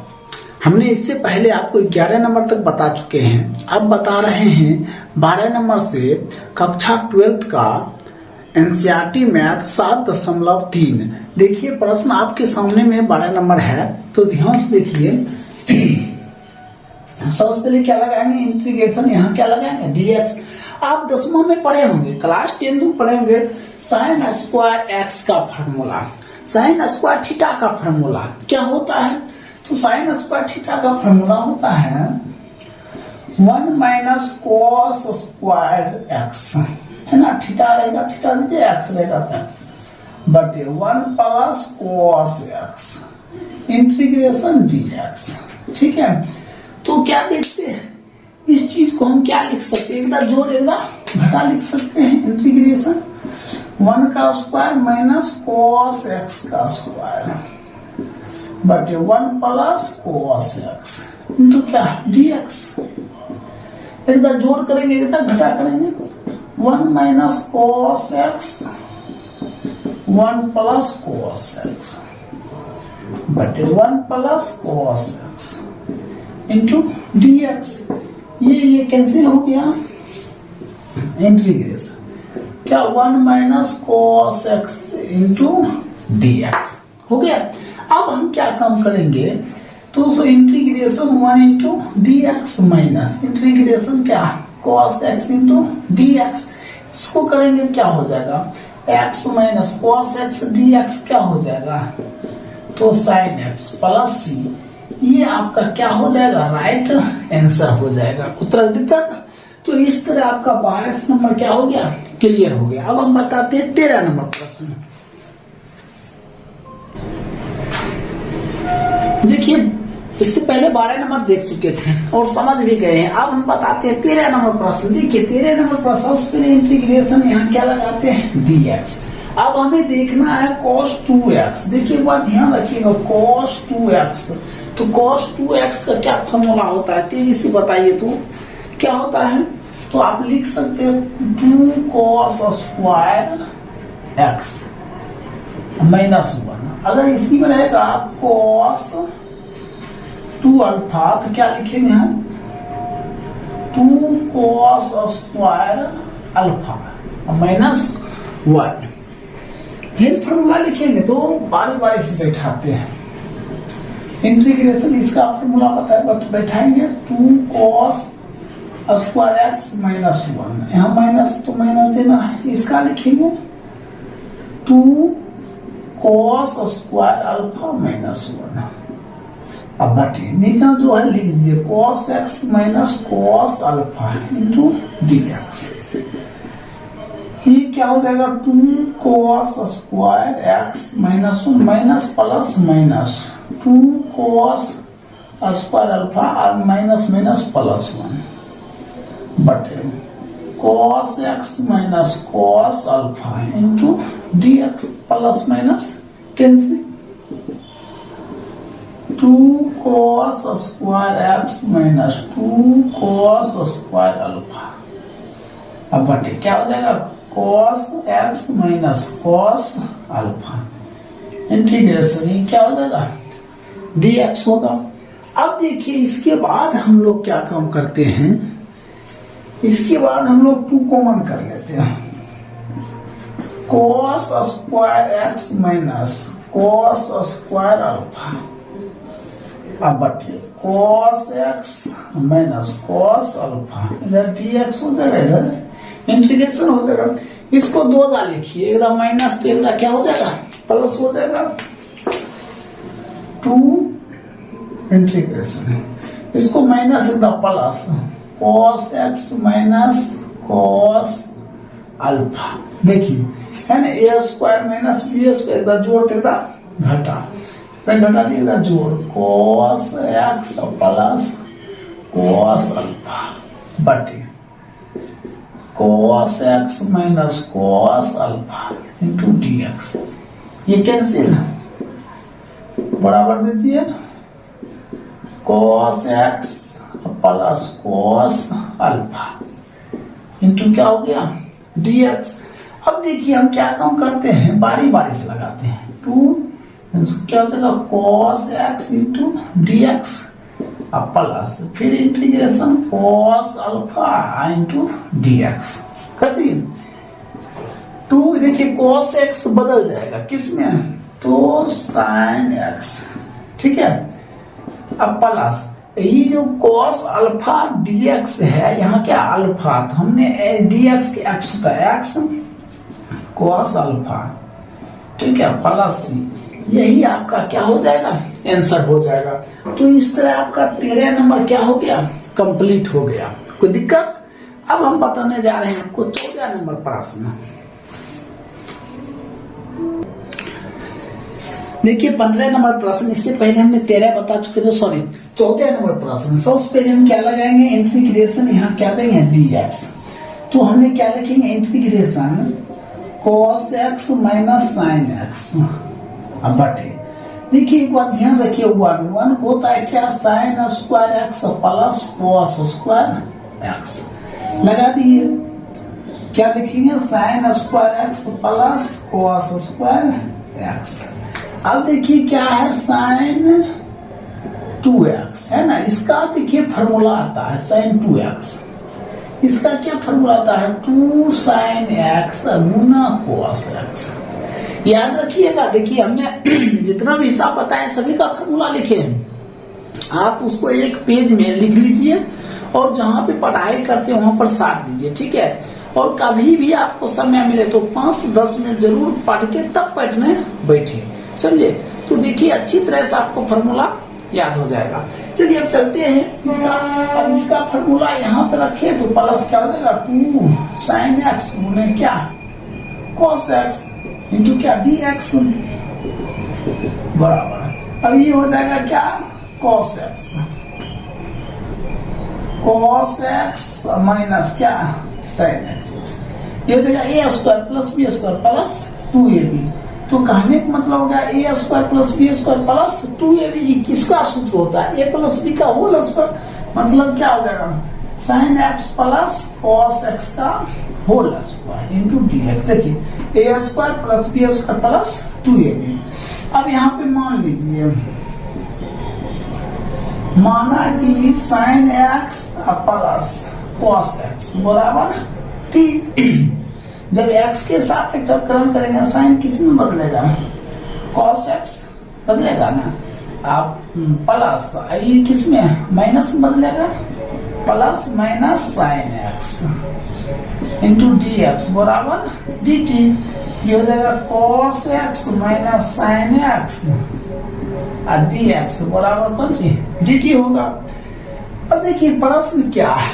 हमने इससे पहले आपको 11 नंबर तक बता चुके हैं। अब बता रहे हैं 12 नंबर से कक्षा 12 का एनसीईआरटी मैथ 7.3। देखिए प्रश्न आपके सामने में 12 नंबर है तो ध्यान से देखिए। सबसे पहले क्या लगाएंगे, इंटीग्रेशन, यहाँ क्या लगाएंगे dx। आप 10वां में पढ़े होंगे, क्लास 10 में पढ़े होंगे साइन स्क्वायर एक्स का फॉर्मूला, साइन स्क्वायर थीटा का फॉर्मूला क्या होता है। तो साइन स्क्वायर थीटा का फॉर्मूला होता है 1 माइनस कॉस स्क्वायर एक्स, है ना, थीटा रहेगा, थीटा दीजिए, एक्स रहेगा तो एक्स, बटे 1 plus cos x integration dx। ठीक है, तो क्या देखते हैं, इस चीज को हम क्या लिख सकते हैं, एक बार जोड़ एक बार घटा लिख सकते हैं, इंटीग्रेशन 1 का स्क्वायर माइनस कॉस एक्स का स्क्वायर बटे 1 प्लस कॉस एक्स इंटू क्या dx। एक बार जोड़ करेंगे, एक बार घटा करेंगे, 1 minus cos x 1 plus cos x बटे 1 plus cos x into dx। ये कैंसिल हो गया, इंटीग्रेशन क्या 1 minus cos x into dx हो गया। अब हम क्या काम करेंगे, तो integration 1 into dx minus integration क्या cos x इंटू dx, इसको करेंगे क्या हो जाएगा, x minus cos x dx क्या हो जाएगा, तो sin x प्लस c, ये आपका क्या हो जाएगा, राइट आंसर हो जाएगा। उत्तर दिक्कत, तो इस तरह आपका 12 नंबर क्या हो गया, क्लियर हो गया। अब हम बताते हैं 13 नंबर प्रश्न। देखिए इससे पहले 12 नंबर देख चुके थे और समझ भी गए हैं, अब हम बताते हैं 13 नंबर प्रश्न। देखिए 13 नंबर प्रश्न, उसके लिए इंटीग्रेशन यहाँ क्या लगाते हैं dx। अब हमें देखना है cos 2x। देखिए एक बात ध्यान रखिएगा, cos 2x, तो cos 2x का क्या फॉर्मूला होता है, तेजी से बताइए तो क्या होता है। तो आप लिख सकते हैं 2 cos स्क्वायर x माइनस 1। अगर इसी में रहेगा cos 2 अल्फा, तो क्या लिखेंगे हम 2 cos स्क्वायर अल्फा माइनस 1। ये फॉर्मूला लिखेंगे तो बारी बारी से बैठाते हैं, इंटीग्रेशन इसका फॉर्मूला पता है, बट बैठाएंगे 2 cos स्क्वायर एक्स माइनस 1, यहाँ माइनस तो माइनस देना है, इसका लिखेंगे 2 cos स्क्वायर अल्फा माइनस 1। अब बटे नीचे जो है लिख दीजिए cos x minus cos alpha into dx। ये क्या हो जाएगा 2 cos square x minus 1 minus plus minus 2 cos square alpha और माइनस माइनस प्लस 1 बटे cos x minus cos alpha into dx। Plus minus cancel, 2 cos square x minus 2 cos square alpha. अब बटे क्या हो जाएगा cos x minus cos alpha integration, ये क्या हो जाएगा dx होगा। अब देखिए इसके बाद हम लोग क्या काम करते हैं, इसके बाद हम लोग 2 कॉमन कर लेते हैं, cos square x minus cos square alpha. अब बटे cos x minus cos alpha, इधर dx हो जाएगा, इधर इंटीग्रेशन हो जाएगा। इसको 2 दा लिखिए, एक माइनस तो एक क्या हो जाएगा प्लस हो जाएगा, 2 इंटीग्रेशन, इसको माइनस एक plus cos x minus cos alpha. देखिए है ना, ए स्क्वायर माइनस बी स्क्वायर, एक जोड़ के घटा, घटा दिएगा जोड़ cos x plus cos alpha बटे cos x minus cos alpha into dx। ये कैंसिल बराबर दीजिए cos x plus cos alpha into क्या हो गया dx। अब देखिए हम क्या काम करते हैं, बारी बारी से लगाते हैं, 2 क्या हो जाएगा cos x into dx plus फिर integration cos alpha into dx कर दिए। 2 देखिए cos x बदल जाएगा किसमें, तो sin x, ठीक है। अब प्लस ये जो cos अल्फा dx है, यहाँ क्या अल्फा, तो हमने dx के x का x cos अल्फा, ठीक है, प्लस सी, यही आपका क्या हो जाएगा, आंसर हो जाएगा। तो इस तरह आपका 13 नंबर क्या हो गया, कंप्लीट हो गया। कोई दिक्कत? अब हम बताने जा रहे हैं आपको 14 नंबर प्रश्न। देखिए 15 नंबर प्रश्न, इससे पहले हमने 13 बता चुके थे, सॉरी 14 नंबर प्रश्न। सबसे पहले हम क्या लगाएंगे, इंटीग्रेशन, यहाँ क्या देंगे dx, तो हमने क्या लिखेंगे, integration cos x minus sine x, अब बटे, देखिए एक बात ध्यान रखिए, वन होता है क्या, sine square x plus cos square x, लगा दिए, क्या लिखेंगे, sine square x plus cos square x। अब देखिए क्या है, साइन 2x है ना, इसका देखिए फॉर्मूला आता है साइन 2x, इसका क्या फॉर्मूला आता है, 2 साइन x गुना cos x। याद रखिएगा, देखिए हमने जितना भी हिसाब बताया सभी का फॉर्मूला लिखे हैं, आप उसको एक पेज में लिख लीजिए और जहां पे पढ़ाई करते हैं वहां पर साट दीजिए, ठीक है। और कभी भी आपको समय मिले तो 5-10 मिनट जरूर पढ़ के तब पढ़ने बैठिए, समझे। तो देखिए अच्छी तरह से आपको फॉर्मूला याद हो जाएगा। चलिए अब चलते हैं इसका, अब इसका फॉर्मूला यहाँ पे रखे तो प्लस क्या हो जाएगा, 2 साइन x गुने क्या cos x इंटू क्या dx बराबर, अब ये हो जाएगा क्या, cos x माइनस क्या साइन x, ये हो जाएगा a square plus B square plus 2ab। तो कहने का मतलब हो गया a square plus B square plus 2ab, किसका सूत्र होता है, a प्लस बी का होल स्क्वायर, मतलब क्या हो जाएगा, sine x plus cos x का होल स्क्वायर इंटू dx। देखिए a square plus B square plus 2ab। अब यहाँ पे मान लीजिए, माना कि sign x plus cos x बराबर t, जब x के सापेक्ष अवकलन करेंगे साइन किस में बदलेगा, cos x बदलेगा ना, आप प्लस आई किस में, माइनस में बदलेगा, plus minus sine x into dx बराबर dt, ये हो जाएगा cos x minus sine x और dx बराबर कौन सी dt होगा। अब देखिए प्रश्न क्या है,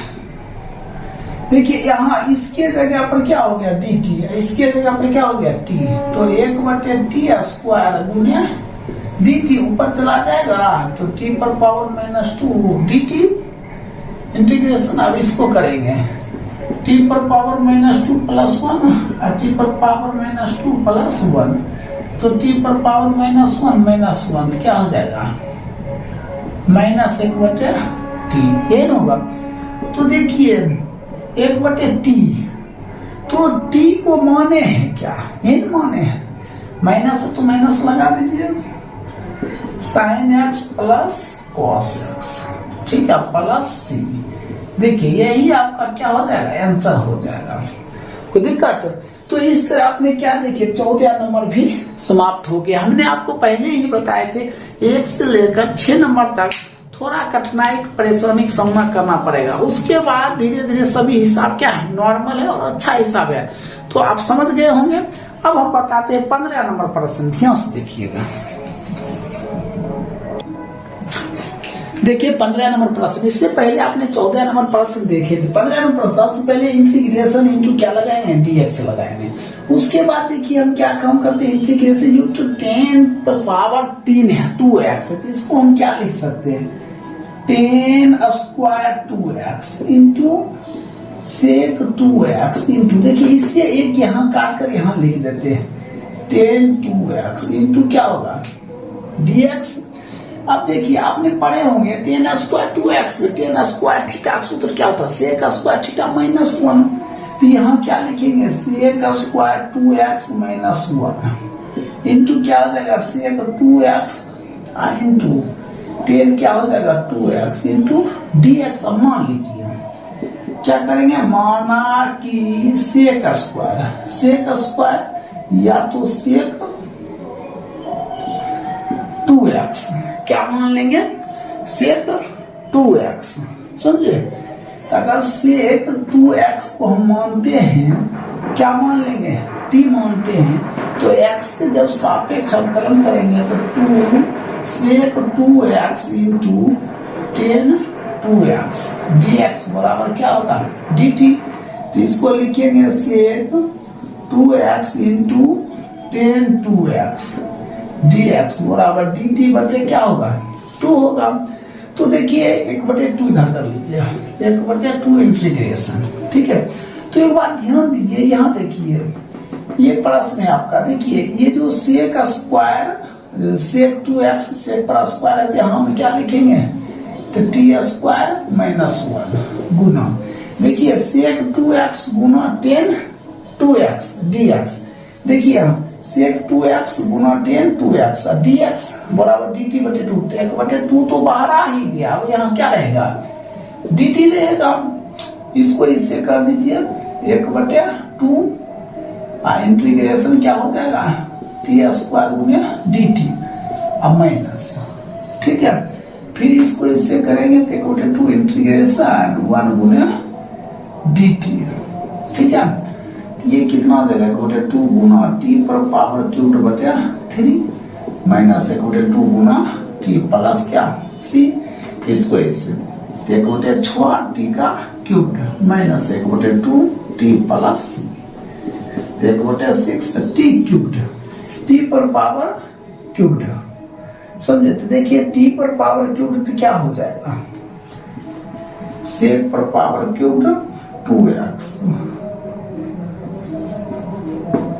देखिए यहाँ इसके जगह पर क्या हो गया dt, इसके जगह पर क्या हो गया t, तो 1/t स्क्वायर गुने dt ऊपर चला जाएगा तो t पर पावर -2 dt इंटीग्रेशन। अब इसको करेंगे t पर पावर -2 प्लस 1 और t पर पावर -2 प्लस 1, तो t पर पावर -1 क्या हो जाएगा, -1/t, ये होगा। तो देखिए 1/t, तो t को माने हैं क्या, ये माने हैं, माइनस तो माइनस लगा दीजिए, sine x plus cos x, ठीक है, प्लस c। देखिए यही आपका क्या हो जाएगा, आंसर हो जाएगा। कोई दिक्कत? तो इस तरह आपने क्या देखिए 14 नंबर भी समाप्त हो गया। हमने आपको पहले ही बताए थे 1 से लेकर 6 नंबर तक थोड़ा कठिनाई परेशानी का सामना करना पड़ेगा, उसके बाद धीरे धीरे सभी हिसाब क्या है, नॉर्मल है और अच्छा हिसाब है, तो आप समझ गए होंगे। अब हम बताते हैं 15 नंबर प्रश्न, ध्यान से देखिएगा। देखिए 15 नंबर प्रश्न, इससे पहले आपने 14 नंबर प्रश्न देखे थे। 15 नंबर प्रश्न सबसे पहले इंटीग्रेशन इंटू क्या लगाएंगे, dx लगाएंगे। उसके बाद देखिए हम क्या काम करते हैं, इंटीग्रेशन इंटू 10 पर पावर 3 है 2x, तो इसको हम क्या लिख सकते हैं, 10 square 2x into sec 2x into, देखिए इससे एक यहाँ काट कर यहाँ लिख देते हैं 10 2x इंटू क्या होगा dx। अब देखिए आपने पढ़े होंगे 10 स्क्वायर 2x, 10 स्क्वायर थीटा का सूत्र क्या होता है, सेक स्क्वायर थीटा -1, तो यहाँ क्या लिखेंगे सेक स्क्वायर 2x -1 इंटू क्या हो जाएगा सेक 2x इंटू 10 क्या हो जाएगा 2x इंटू dx। अब मान लीजिए क्या करेंगे, माना कि सेक स्क्वायर या तो सेक 2x क्या मान लेंगे, सेक 2x, समझे। तो अगर सेक 2x को हम मानते हैं, क्या मान लेंगे, t मानते हैं, तो x के जब सापेक्ष अवकलन करेंगे तो 2 सेक 2x इंटू 10 2x dx बराबर क्या होगा dt। तो इसको लिखेंगे सेक 2x इंटू 10 2x dx बराबर dt बटे क्या होगा 2 होगा। तो देखिए 1/2 इधर कर लीजिए, 1/2 इंटीग्रेशन, ठीक है। तो एक बात ध्यान दीजिए, यहाँ देखिए ये प्रश्न है आपका, देखिए ये जो सेक स्क्वायर सेक 2x सेक पर स्क्वायर है, तो यहाँ हम क्या लिखेंगे, तो t स्क्वायर माइनस 1 गुना, देखिए सेक 2x गुना 10 2x dx, देखिए सेक 2x गुना 10 2x dx बराबर dt बटे 2, 1/2 तो बाहर आ ही गया, अब यहाँ क्या रहेगा dt रहेगा। इसको इससे कर दीजिए 1/2 इंटीग्रेशन क्या हो जाएगा t स्क्वायर गुने dt अब माइनस, ठीक है। फिर इसको इससे करेंगे तो 1/2 इंटीग्रेशन 1 गुने dt, ठीक है। ये कितना हो जाएगा 1/2 गुना t पर पावर क्यूब बटे 3 माइनस 1/2 गुना t प्लस क्या c, इसको इससे 1/6 t का cube minus 1/2 t plus c, 1/6 t cube t पर पावर क्यूब, समझे। तो देखिए t पर पावर क्यूब तो क्या हो जाएगा, सेक पर पावर क्यूब 2x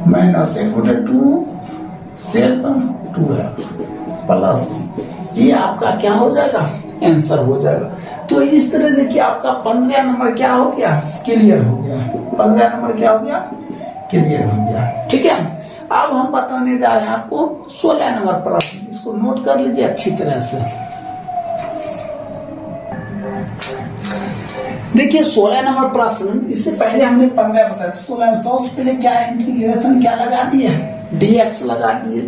माइनस 1/2 सेक 2x प्लस, ये आपका क्या हो जाएगा आंसर हो जाएगा। तो इस तरह देखिए आपका 15 नंबर क्या हो गया क्लियर हो गया, 15 नंबर क्या हो गया क्लियर हो गया, ठीक है। अब हम बताने जा रहे हैं आपको 16 नंबर प्रश्न, इसको नोट कर लीजिए अच्छी तरह से। देखिए 16 नंबर प्रश्न, इससे पहले हमने 15 बताया, 16 सबसे पहले क्या इंटीग्रेशन क्या लगा दिए dx लगा दिए।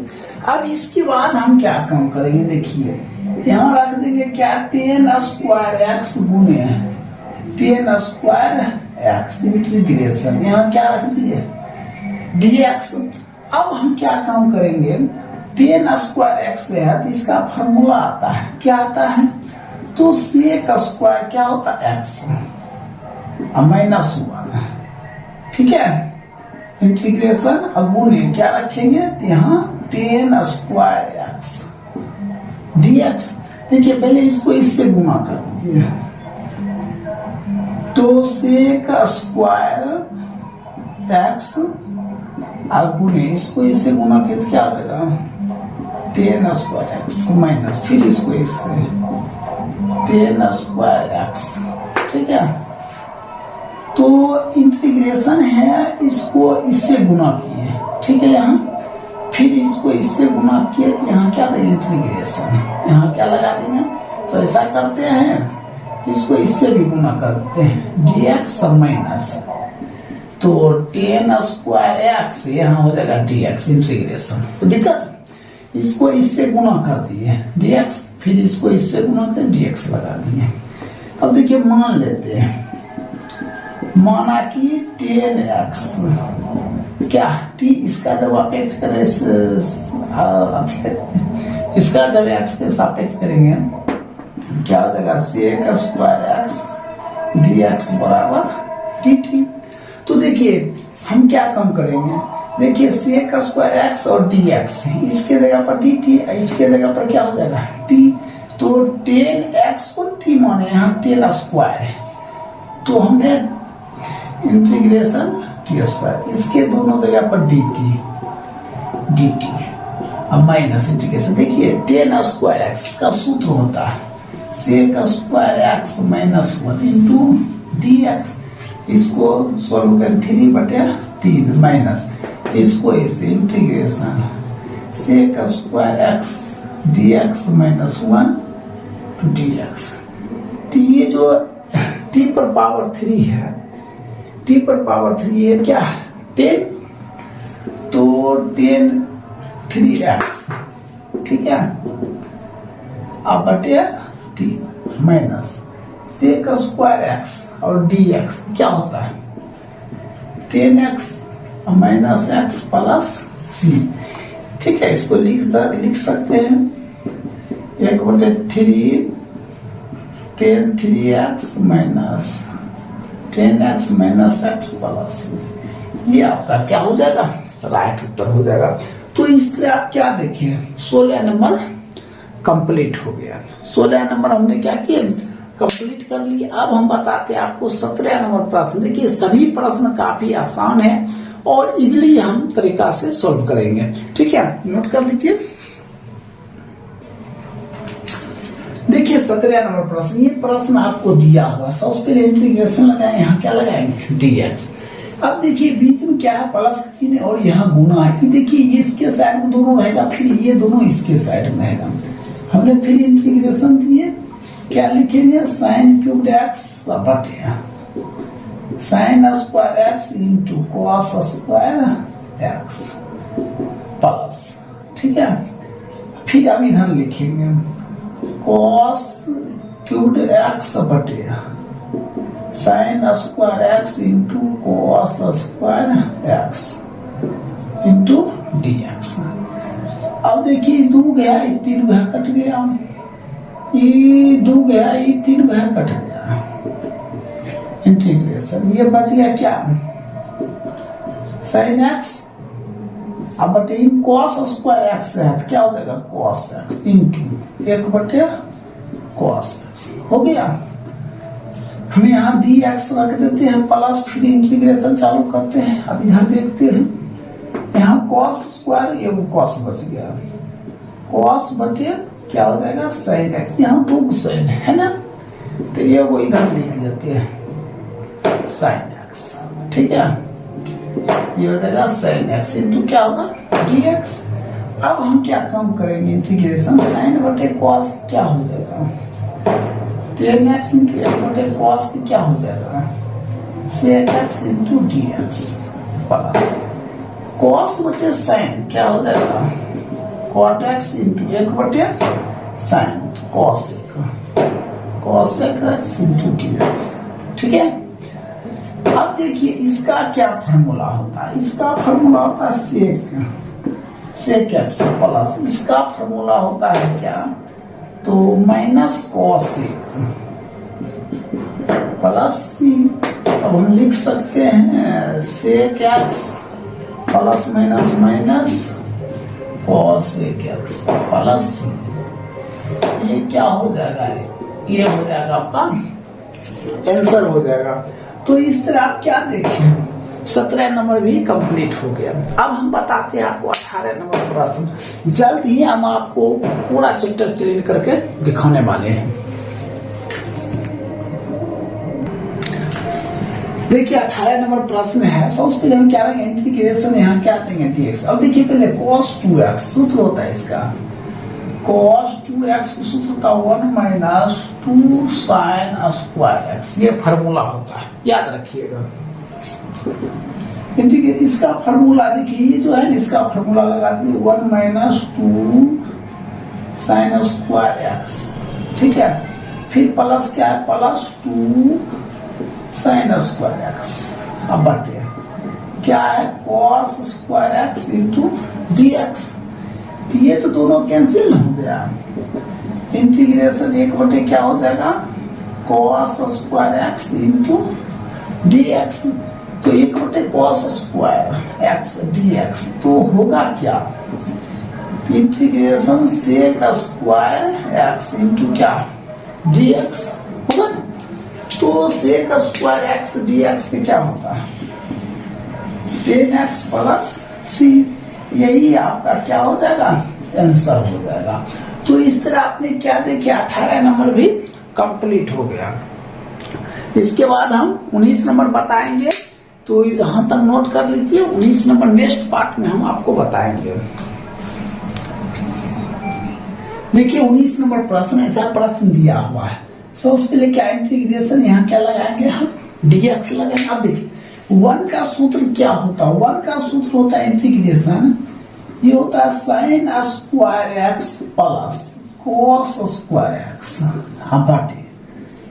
अब इसके बाद हम क्या काम करेंगे, देखिए यहाँ रख देंगे क्या 10 स्क्वायर x गुने 10 स्क्वायर x इंटीग्रेशन, यहाँ क्या रख दिए dx। अब हम क्या काम करेंगे, 10 स्क्वायर x है तो इसका फॉर्मूला आता है, क्या आता है, तो सेक स्क्वायर क्या होता है x माइनस 1, ठीक है। इंटीग्रेशन अब गुने क्या रखेंगे, यहाँ 10 स्क्वायर x dx, देखिए पहले इसको इससे गुना कर दीजिए, तो सेक स्क्वायर x और गुने इसको इससे गुना किया क्या हो जाएगा 10 स्क्वायर x माइनस, फिर इसको इससे 10 स्क्वायर x, ठीक है। तो इंटीग्रेशन है, इसको इससे गुना किए, ठीक है, यहाँ फिर इसको इससे गुना किए तो यहाँ क्या देंगे इंटीग्रेशन, यहाँ क्या लगा देंगे, तो ऐसा करते हैं इसको इससे भी गुना करते हैं dx माइनस, तो 10 स्क्वायर x यहाँ हो जाएगा dx इंटीग्रेशन, तो दिक्कत, इसको इससे गुना कर दिए dx, फिर इसको इससे गुना कर dx लगा दिए। अब देखिए मान लेते हैं, माना कि 10x क्या t इसका जब अपेक्ष करें इसका जब x के सापेक्ष करेंगे क्या हो जाएगा सेक स्क्वायर x dx बराबर dt। तो देखिए हम क्या कम करेंगे, देखिए सेक स्क्वायर x और dx, इसके जगह पर dt, इसके जगह पर क्या हो जाएगा t, तो 10x को t माने यहाँ 10 स्क्वायर है, तो हमने इंटीग्रेशन t स्क्वायर, इसके दोनों जगह पर dt अब माइनस इंटीग्रेशन, देखिए 10 स्क्वायर x का सूत्र होता है sec square x minus 1 into dx, इसको सॉल्व कर 3/3 माइनस, इसको इसे integration sec square x dx minus 1 dx। तो ये जो t पर पावर 3 है, t पर पावर 3 है क्या 10, तो 10 3x, ठीक है, अब बटे 3 माइनस सेक स्क्वायर एक्स और डी एक्स क्या होता है 10x माइनस एक्स प्लस सी। ठीक है, इसको लिख सकते हैं 1/3 10 3x minus 10x minus X plus C. ये आपका क्या हो जाएगा, राइट उत्तर हो जाएगा। तो इस तरह आप क्या देखिए 16 नंबर कंप्लीट हो गया। 16 नंबर हमने क्या किया, कंप्लीट कर लिए। अब हम बताते हैं आपको 17 नंबर प्रश्न। देखिए सभी प्रश्न काफी आसान है और इजीली हम तरीका से सॉल्व करेंगे। ठीक है, नोट कर लीजिए। देखिए 17 नंबर प्रश्न, ये प्रश्न आपको दिया हुआ। सबसे पहले इंटीग्रेशन लगाए, यहाँ क्या लगाएंगे dx। अब देखिए बीच में क्या है प्लस का चिन्ह और यहाँ गुना है। देखिए ये इसके साइड में दोनों रहेगा, फिर ये दोनों इसके साइड में रहेगा। हमने फिर इंटीग्रेशन दिए, क्या लिखेंगे साइन क्यूब एक्स बटे sign square x into cos square x plus. ठीक है, फिर अब इधर लिखेंगे कॉस क्यूब एक्स बटे sign square x into cos square x into D x. अब देखिए 2 गया, 3 गया कट गया, ये 2 गया, ये 3 गया कट गया। इंटीग्रेशन ये बच गया क्या साइन एक्स अब बटे इन कॉस स्क्वायर एक्स है तो क्या हो जाएगा कॉस एक्स इंटू 1 बटे कॉस एक्स हो गया। हम यहाँ डी एक्स रख देते हैं प्लस, फिर इंटीग्रेशन चालू करते हैं। अब इधर देखते हैं यहाँ कॉस स्क्वायर, ये कॉस बच गया, कॉस बटे क्या हो जाएगा साइन एक्स। यहाँ 2 साइन है ना, तो ये वो इधर लिख लेते हैं साइन एक्स। ठीक है, ये हो जाएगा साइन एक्स इंटू क्या होगा डी एक्स। अब हम क्या कम करेंगे इंटीग्रेशन, साइन बटे कॉस क्या हो जाएगा 10x इंटू 1 बटे कॉस क्या हो जाएगा sec x into D x plus cos बटे साइन क्या हो जाएगा कॉट एक्स इंटू 1 बटे sine cos x into D x. ठीक है, अब देखिए इसका क्या फॉर्मूला होता है, इसका फॉर्मूला होता है सेक एक्स प्लस, इसका फॉर्मूला होता है क्या तो माइनस कॉस प्लस सी। अब हम लिख सकते हैं sec X plus minus minus cos X plus C. ये क्या हो जाएगा, ये हो जाएगा आपका आंसर हो जाएगा। तो इस तरह आप क्या देखें 17 नंबर भी कंप्लीट हो गया। अब हम बताते हैं आपको 18 नंबर प्रश्न। जल्द ही हम आपको पूरा चैप्टर क्लियर करके दिखाने वाले हैं। देखिए 18 नंबर प्रश्न है। सबसे पहले हम क्या लेंगे इंटीग्रेशन, यहाँ क्या देंगे dx। अब देखिए पहले cos 2x सूत्र होता है इसका, cos 2x का सूत्र होता है 1 माइनस 2 साइन स्क्वायर एक्स। ये फार्मूला होता है, याद रखिएगा। इसका फार्मूला देखिए ये जो है इसका फार्मूला लगा दिए 1 माइनस 2 साइन स्क्वायर एक्स। ठीक है, फिर प्लस क्या है प्लस 2 साइन स्क्वायर एक्स। अब बटे क्या है cos square x into D x. तो ये तो दोनों कैंसिल हो गया, इंटीग्रेशन 1 बटे क्या हो जाएगा cos square x into D x. तो 1 बटे cos square x d x तो होगा क्या integration sec square x into क्या डी एक्स होगा ना। तो sec square x d x का क्या होता है 10x प्लस सी। यही आपका क्या हो जाएगा आंसर हो जाएगा। तो इस तरह आपने क्या देखे 18 नंबर भी कंप्लीट हो गया। इसके बाद हम 19 नंबर बताएंगे, तो यहां तक नोट कर लीजिए। 19 नंबर नेक्स्ट पार्ट में हम आपको बताएंगे। देखिए 19 नंबर प्रश्न ऐसा प्रश्न दिया हुआ है। सबसे पहले क्या इंटीग्रेशन, यहाँ क्या लगाएंगे हम dx लगाएंगे। अब देखिए 1 का सूत्र क्या होता है, 1 का सूत्र होता है इंटीग्रेशन, ये होता है sign square x plus cos square X बटे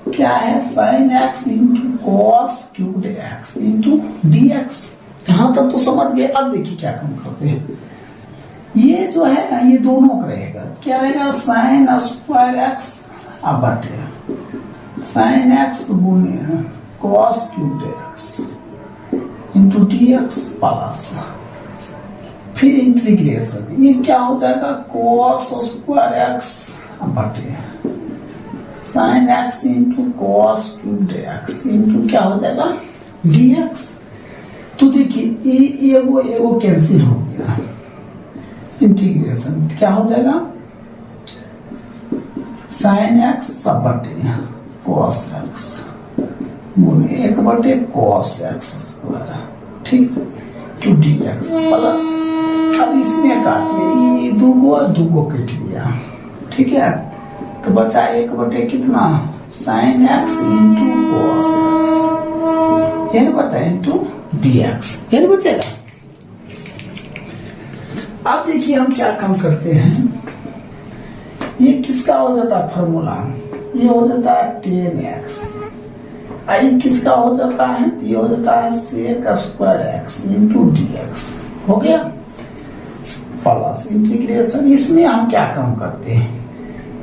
क्या है sine x into cos cube x into D x. यहां तक तो समझ गए। अब देखिए क्या काम करते हैं। ये जो है ना ये दोनों का रहेगा, क्या रहेगा साइन स्क्वायर एक्स अब बटे साइन एक्स गुने cos cube x into D x plus फिर इंटीग्रेशन, ये क्या हो जाएगा कॉस स्क्वायर एक्स बटे sine x into cos cube x into क्या हो जाएगा डी एक्स। तो देखिए ये वो कैंसिल हो गया, इंटीग्रेशन क्या हो जाएगा साइन एक्स सब बटे कॉस एक्स गुने 1 / कॉस एक्स स्क्वायर, ठीक है, टू डी एक्स प्लस अब इसमें काटिए, ये दो कट गया, ठीक है, तो बचा 1 / कितना sine x into cos x, ये बचा इंटू डी एक्स, ये बचेगा। अब देखिए हम क्या काम करते हैं, ये किसका हो जाता है फॉर्मूला, ये हो जाता है 10x, आई किसका हो जाता है, ये हो जाता है sec square x into D x, हो गया प्लस इंटीग्रेशन। इसमें हम क्या काम करते हैं,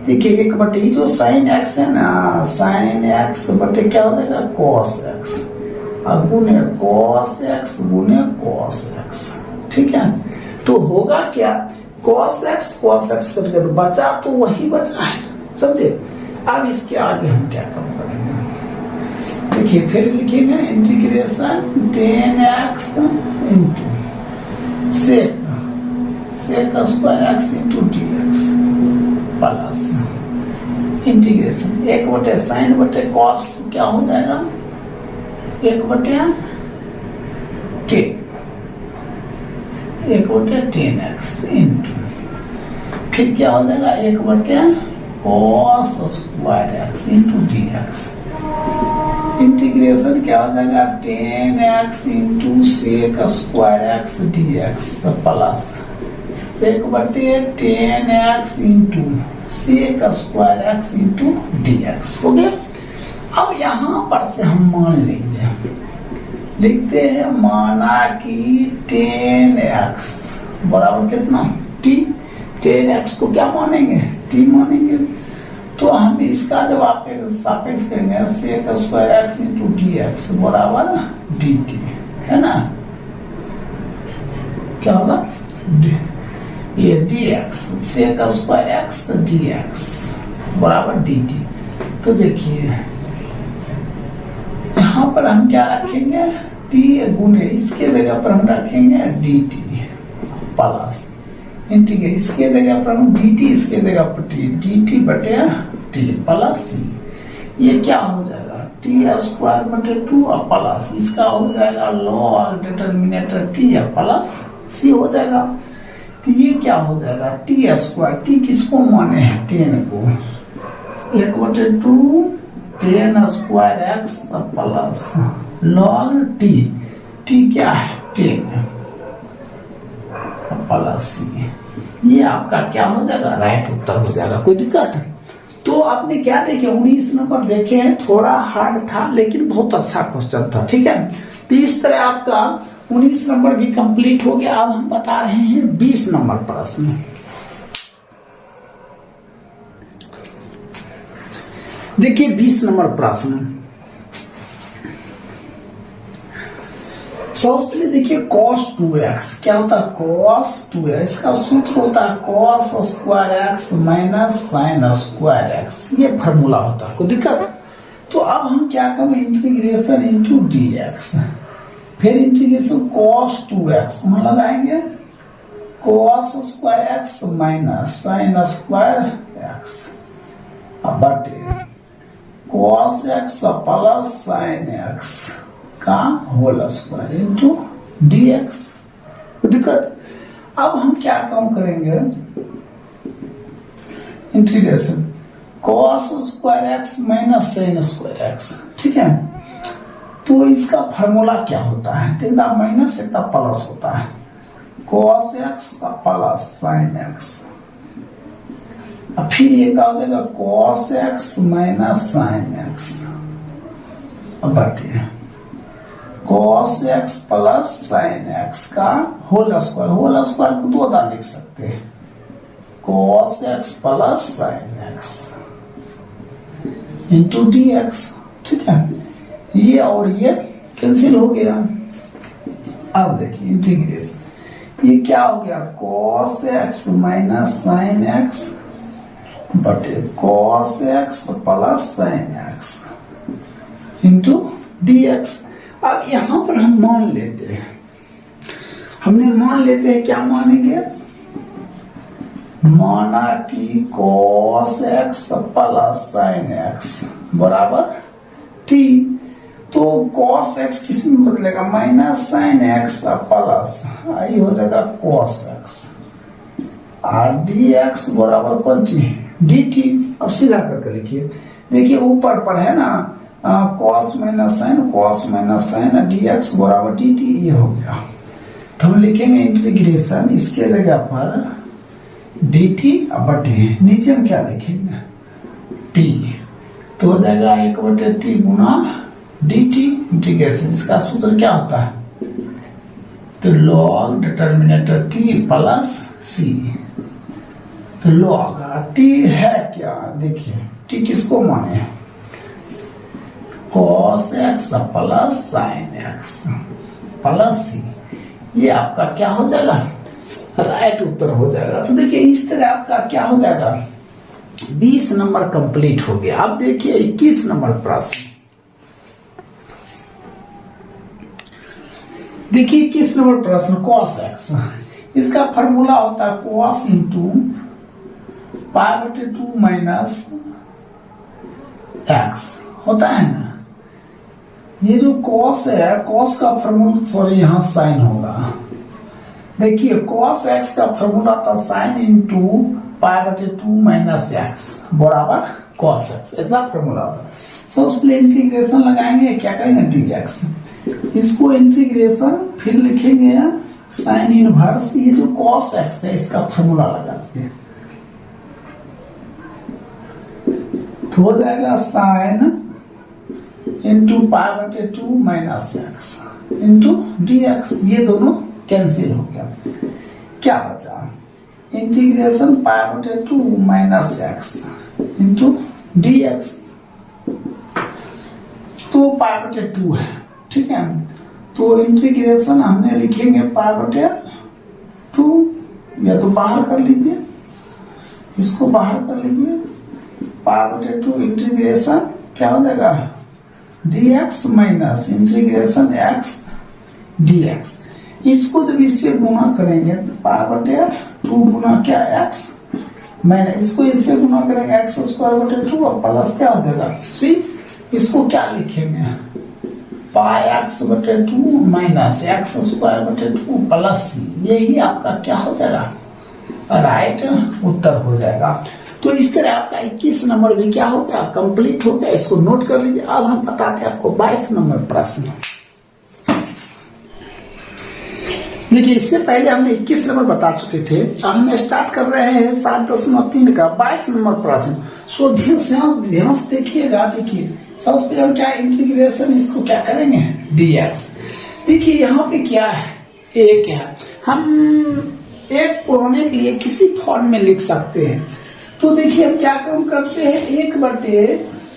देखिए 1 / जो साइन एक्स है ना, साइन एक्स बटे क्या हो जाएगा कॉस एक्स गुने कॉस एक्स गुने कॉस एक्स, ठीक है। तो होगा क्या कॉस एक्स कट गया तो बचा तो वही बचा है, समझे। अब इसके आगे हम क्या काम करेंगे, देखिए फिर लिखेंगे integration 10x into sec square x into D x plus integration 1 / sine बटे कॉस, तो क्या हो जाएगा 1 / 10x इंटू फिर क्या हो जाएगा 1 / cos square x into D x, integration क्या हो जाएगा 10x into sec square x d x plus 1 / 10x into sec square x into D x, हो गया। अब यहां पर से हम मान लेंगे, लिखते हैं माना कि 10x बराबर कितना t, 10x को क्या मानेंगे t मानेंगे, तो हम इसका जब आप सापेक्ष करेंगे sec square x into D x बराबर डी टी, है ना, क्या होगा ये d x sec square x d x बराबर डी टी। तो देखिए यहाँ पर हम क्या रखेंगे टी गुने, इसके जगह पर हम रखेंगे डी टी प्लस इंटीग्रेशन, इसके जगह पर हम डी टी, इसके जगह पर डी टी बटे टी प्लस ये क्या हो जाएगा टी स्क्वायर बटे 2 प्लस इसका हो जाएगा लॉग डिटर्मिनेटर टी प्लस सी हो जाएगा। तो ये क्या हो जाएगा टी स्क्वायर, टी किसको माने हैं 10 को, 1 / 2 10 square x plus log T, T क्या है 10 प्लस सी, ये आपका क्या हो जाएगा राइट उत्तर हो जाएगा, कोई दिक्कत है। तो आपने क्या देखे 19 नंबर देखे हैं, थोड़ा हार्ड था लेकिन बहुत अच्छा क्वेश्चन था, ठीक है। तो इस तरह आपका 19 नंबर भी कंप्लीट हो गया। अब हम बता रहे हैं 20 नंबर प्रश्न। देखिए 20 नंबर प्रश्न, सबसे पहले देखिए cos 2x क्या होता है cos 2x, इसका सूत्र होता है cos square X minus sine square X, ये फॉर्मूला होता है, कोई दिक्कत। तो अब हम क्या करेंगे इंटीग्रेशन इंटू डी एक्स, फिर इंटीग्रेशन cos 2x वहां लगाएंगे cos square X minus sine square X बटे cos x plus sine X का whole square into D X, दिक्कत। अब हम क्या काम करेंगे integration cos square X minus sine square X, ठीक है। तो इसका फॉर्मूला क्या होता है, एकदम माइनस एकदम प्लस होता है, cos x plus sine x अब फिर ये क्या हो जाएगा cos x minus sine x बटे cos x plus sine X का होल स्क्वायर को दो बार लिख सकते हैं cos x plus sine x into D x. ठीक है, ये और ये कैंसिल हो गया। अब देखिए इंटीग्रेशन, ये क्या हो गया cos x minus sine x बटे cos x plus sine x into D x. अब यहां पर हम मान लेते हैं, क्या मानेंगे, माना कि cos x plus sine x बराबर t। तो cos x किस में बदलेगा माइनस साइन एक्स प्लस आई हो जाएगा cos x और dx बराबर कौन चीज dt। अब सीधा करके लिखिए, देखिए ऊपर पर है ना cos माइनस साइन dx बराबर dt, ये हो गया। तो हम लिखेंगे इंटीग्रेशन इसके जगह पर dt बटे नीचे हम क्या लिखेंगे t, तो हो जाएगा 1/t गुना dt इंटीग्रेशन। इसका सूत्र क्या होता है, तो log डिटर्मिनेटर t प्लस c, तो log t है क्या, देखिए t किसको माने cos x plus sine x plus c, ये आपका क्या हो जाएगा राइट उत्तर हो जाएगा। तो देखिए इस तरह आपका क्या हो जाएगा 20 नंबर कंप्लीट हो गया। अब देखिए 21 नंबर प्रश्न, देखिए 21 नंबर प्रश्न cos x, इसका फॉर्मूला होता है cos इंटू पाई बटे 2 माइनस एक्स होता है ना। ये जो cos है, cos का फॉर्मूला सॉरी यहाँ साइन होगा, देखिए cos x का फॉर्मूला था साइन इंटू पाई बटे 2 माइनस एक्स बराबर cos x, ऐसा फॉर्मूला होता। सबसे पहले इंटीग्रेशन लगाएंगे, क्या करेंगे dx, इसको इंटीग्रेशन फिर लिखेंगे साइन इनवर्स, ये जो cos x है इसका फॉर्मूला लगाते हैं, तो हो जाएगा साइन इंटू पाई बटे 2 minus x into D x. ये दोनों कैंसिल हो गया, क्या बचा इंटीग्रेशन पाई बटे 2 minus x into D x, तो पाई बटे 2 है। ठीक है, तो इंटीग्रेशन हमने लिखेंगे पाई बटे 2, या तो बाहर कर लीजिए, इसको बाहर कर लीजिए, पाई बटे 2 इंटीग्रेशन क्या हो जाएगा dx minus integration x dx। इसको जब इससे गुणा करेंगे तो पाई बटे 2 गुना क्या x, मैंने इसको इससे गुणा करेंगे x स्क्वायर बटे 2 और प्लस क्या हो जाएगा सी। इसको क्या लिखेंगे पाई x बटे 2 माइनस x स्क्वायर बटे 2 प्लस सी, यही आपका क्या हो जाएगा राइट उत्तर हो जाएगा। तो इस तरह आपका 21 नंबर भी क्या हो गया कंप्लीट हो गया, इसको नोट कर लीजिए। अब हम बताते हैं आपको 22 नंबर प्रश्न। देखिए इससे पहले हमने 21 नंबर बता चुके थे, अब हम स्टार्ट कर रहे हैं 7.3 का 22 नंबर प्रश्न। सो ध्यान से देखिएगा, देखिए सबसे पहले हम क्या इंटीग्रेशन इसको क्या करेंगे dx। देखिए यहाँ पे क्या है एक है, हम एक पुराने के लिए किसी फॉर्म में लिख सकते हैं। तो देखिए हम क्या काम करते हैं 1 बटे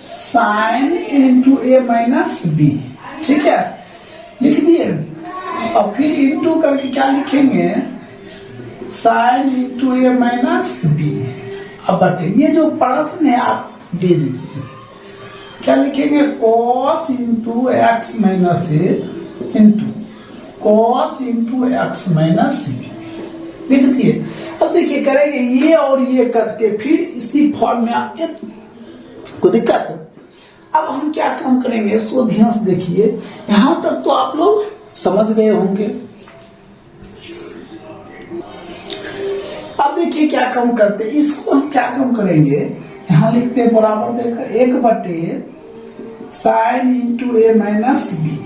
sine into A minus B, ठीक है लिख दिए, और फिर इंटू करके क्या लिखेंगे sine into A minus b. अब बटे ये जो प्रश्न है आप दे दीजिए, क्या लिखेंगे cos into x minus A into cos into x minus B लिख दिए। अब देखिए करेंगे ये और ये कट के फिर इसी फॉर्म में आके कोई दिक्कत। अब हम क्या काम करेंगे सो ध्यान से देखिए, यहां तक तो आप लोग समझ गए होंगे। अब देखिए क्या काम करते, इसको हम क्या काम करेंगे, यहां लिखते हैं बराबर देकर 1 बटे sine into A minus B,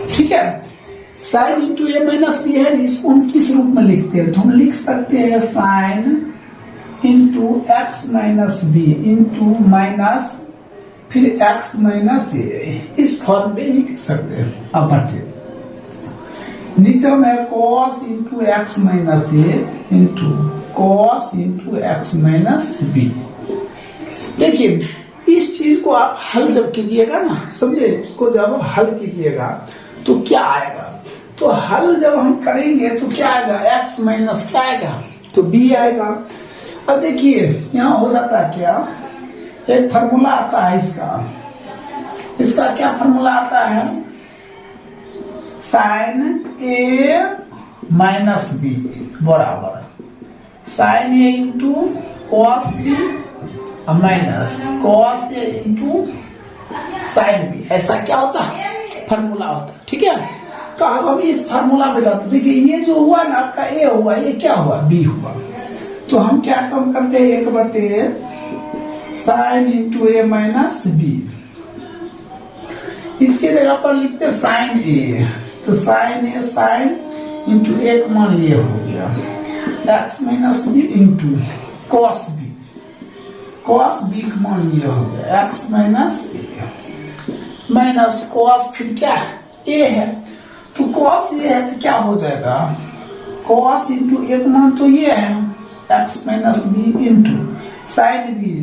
ठीक है। Sine into A minus B है, इसको हम किस रूप में लिखते हैं, तो हम लिख सकते हैं sine into x minus B into minus फिर एक्स माइनस ए, इस फॉर्म में लिख सकते हैं। अब हटिए, नीचे में cos into x minus A into cos into x minus B. देखिए इस चीज को आप हल जब कीजिएगा ना, समझे, इसको जब हल कीजिएगा तो क्या आएगा, तो हल जब हम करेंगे तो क्या आएगा, एक्स माइनस क्या आएगा, तो बी आएगा। अब देखिए यहाँ हो जाता है क्या, एक फार्मूला आता है इसका क्या फार्मूला आता है, साइन ए माइनस बी बराबर sine A into cos B minus cos A into sine B, ऐसा क्या होता है, फार्मूला होता है। ठीक है, तो अब हम इस फार्मूला में जाते, देखिए ये जो हुआ ना आपका ए हुआ, ये क्या हुआ, बी हुआ, तो हम क्या कम करते हैं, एक बटे sine into A minus B, इसके जगह पर लिखते साइन ए, तो साइन ए साइन इंटू एक मान ये हो गया x minus B into cos b, cos b का मान ये हो गया एक्स माइनस ए माइनस कॉस फिर क्या ए है, तो कॉस ये है तो क्या हो जाएगा, कॉस इंटू एक मान तो ये है x minus B into sine b,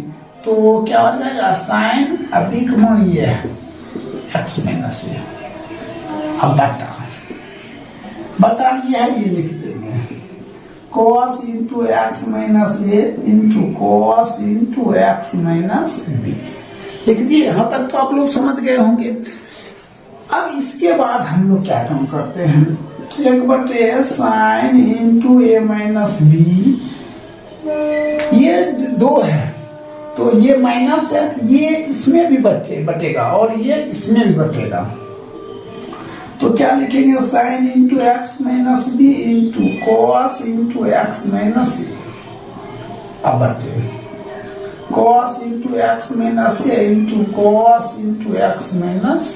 तो क्या हो जाएगा साइन अब बी का मान ये है एक्स माइनस ए। अब बता ये है, ये लिख देंगे cos into x minus A into cos into x minus B, लिख दिए। यहाँ तक तो आप लोग समझ गए होंगे। अब इसके बाद हम लोग क्या काम करते हैं, एक बटे sine into A minus B, ये दो है तो ये माइनस है, तो ये इसमें भी बटेगा और ये इसमें भी बटेगा, तो क्या लिखेंगे sine into x minus B into cos into x minus ए, अब बटे cos into x minus A into cos into x minus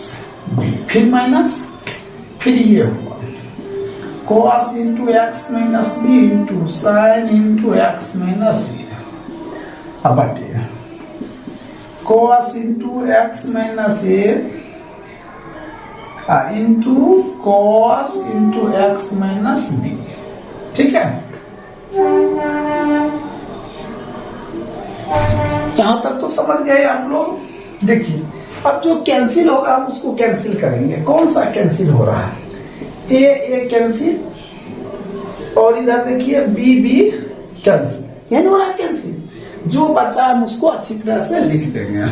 B, फिर माइनस फिर ये हुआ cos into x minus B into sine into x minus ए, अब बटे cos into x minus A into cos into x minus B. ठीक है, यहां तक तो समझ गए आप लोग। देखिए अब जो कैंसिल होगा हम उसको कैंसिल करेंगे, कौन सा कैंसिल हो रहा है, ए कैंसिल और इधर देखिए बी कैंसिल, यानी हो रहा है कैंसिल, जो बचा हम उसको अच्छी तरह से लिख देंगे।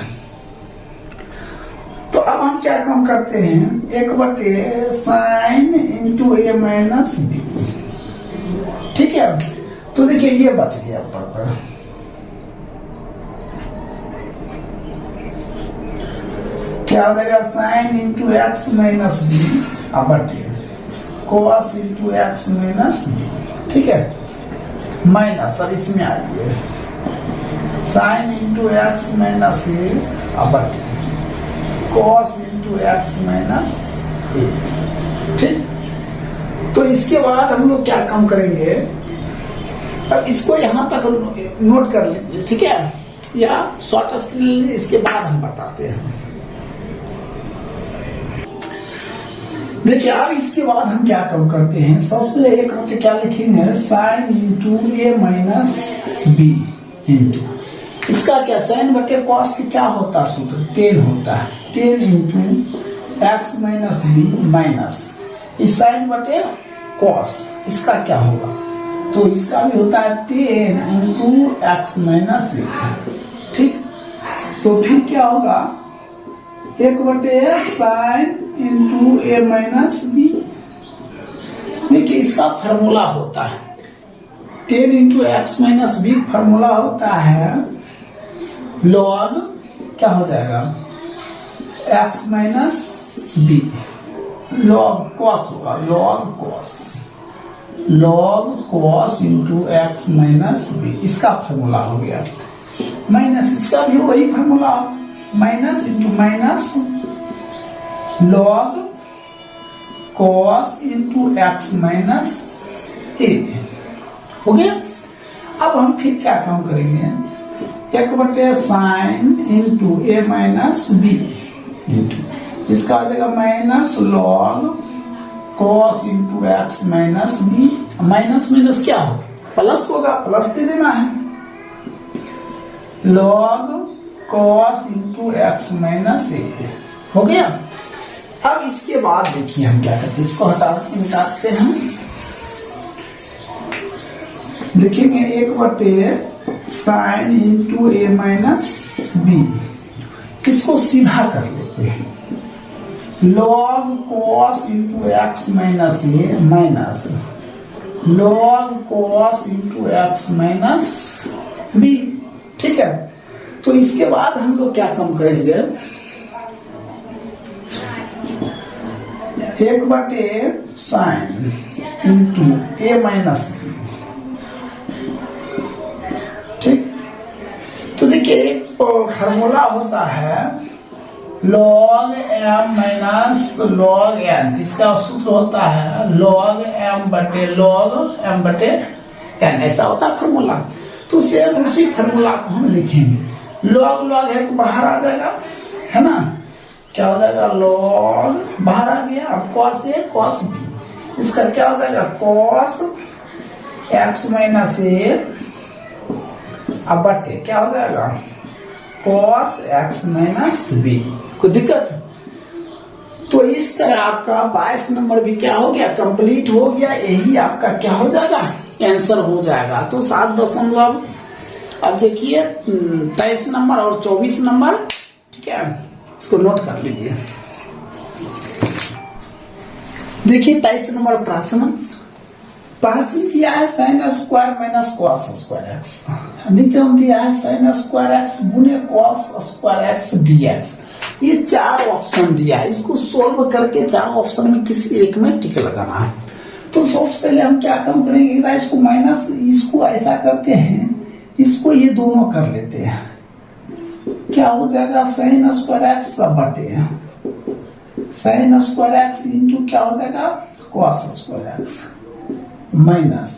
तो अब हम क्या काम करते हैं, एक बटे sine into A minus B, ठीक है, तो देखिए ये बच गया ऊपर पर, क्या हो जाएगा sine into x minus b अब बटे cos into x minus B, ठीक है, माइनस अब इसमें आइए साइन इंटू एक्स माइनस ए अब बटे कॉस इंटू एक्स माइनस ए। ठीक, तो इसके बाद हम लोग क्या काम करेंगे, अब इसको यहां तक नोट कर लीजिए, ठीक है, या शॉर्ट स्क्रीन लीजिए, इसके बाद हम बताते हैं। देखिए अब इसके बाद हम क्या काम करते हैं, सबसे पहले एक रखते क्या लिखेंगे sine into A minus B into, इसका क्या साइन बटे कॉस की क्या होता है सूत्र, टेन होता है, tan into x minus B minus इस साइन बटे कॉस, इसका क्या होगा, तो इसका भी होता है टेन इंटू एक्स माइनस ए। ठीक, तो फिर क्या होगा, एक बटे sine into A minus B, देखिए इसका फार्मूला होता है tan into x minus B, formula होता है लॉग क्या हो जाएगा X minus B, log cos होगा, log cos into x minus B, इसका फार्मूला हो गया, माइनस इसका भी वही formula, minus into minus log cos into x minus A, हो गया। अब हम फिर क्या काम करेंगे, 1/sin into A minus B into इसका आ जाएगा minus log cos into x minus B. Minus minus क्या होगा, प्लस होगा, प्लस दे देना है, log cos into x minus A हो गया। अब इसके बाद देखिए हम क्या करते हैं, इसको हटाते हैं, लिखेंगे 1/sin into A minus B, इसको सीधा कर लेते हैं, log cos into x minus ए minus log cos into x minus B. ठीक है, तो इसके बाद हम लोग क्या कम करेंगे, 1/sin into A minus B. ठीक, तो देखिए एक फॉर्मूला होता है log m minus log n, इसका सूत्र होता है log m बटे log m बटे n, ऐसा होता है फॉर्मूला। तो सेम उसी फॉर्मूला को हम लिखेंगे, log log है तो बाहर आ जाएगा, है ना, क्या हो जाएगा, log बाहर आ गया, अब cos a cos b, इसका क्या हो जाएगा cos x माइनस a, अब बटे क्या हो जाएगा cos x माइनस b। कोई दिक्कत, तो इस तरह आपका 22 नंबर भी क्या हो गया, कंप्लीट हो गया, यही आपका क्या हो जाएगा, आंसर हो जाएगा। तो 7 अब देखिए 23 नंबर और 24 नंबर, ठीक है, इसको नोट कर लीजिए। देखिए 23 नंबर प्रश्न दिया है sin square minus cos square x, नीचे हम दिया है sin स्क्वायर एक्स गुने cos स्क्वायर एक्स dx। ये 4 ऑप्शन दिया है, इसको सोल्व करके 4 ऑप्शन में किसी एक में टिक लगाना है। तो सबसे पहले हम क्या काम करेंगे, इसको माइनस, इसको ऐसा करते हैं, इसको ये दोनों कर लेते हैं, क्या हो जाएगा sin स्क्वायर एक्स बटे sin स्क्वायर एक्स इंटू क्या हो जाएगा cos स्क्वायर एक्स माइनस,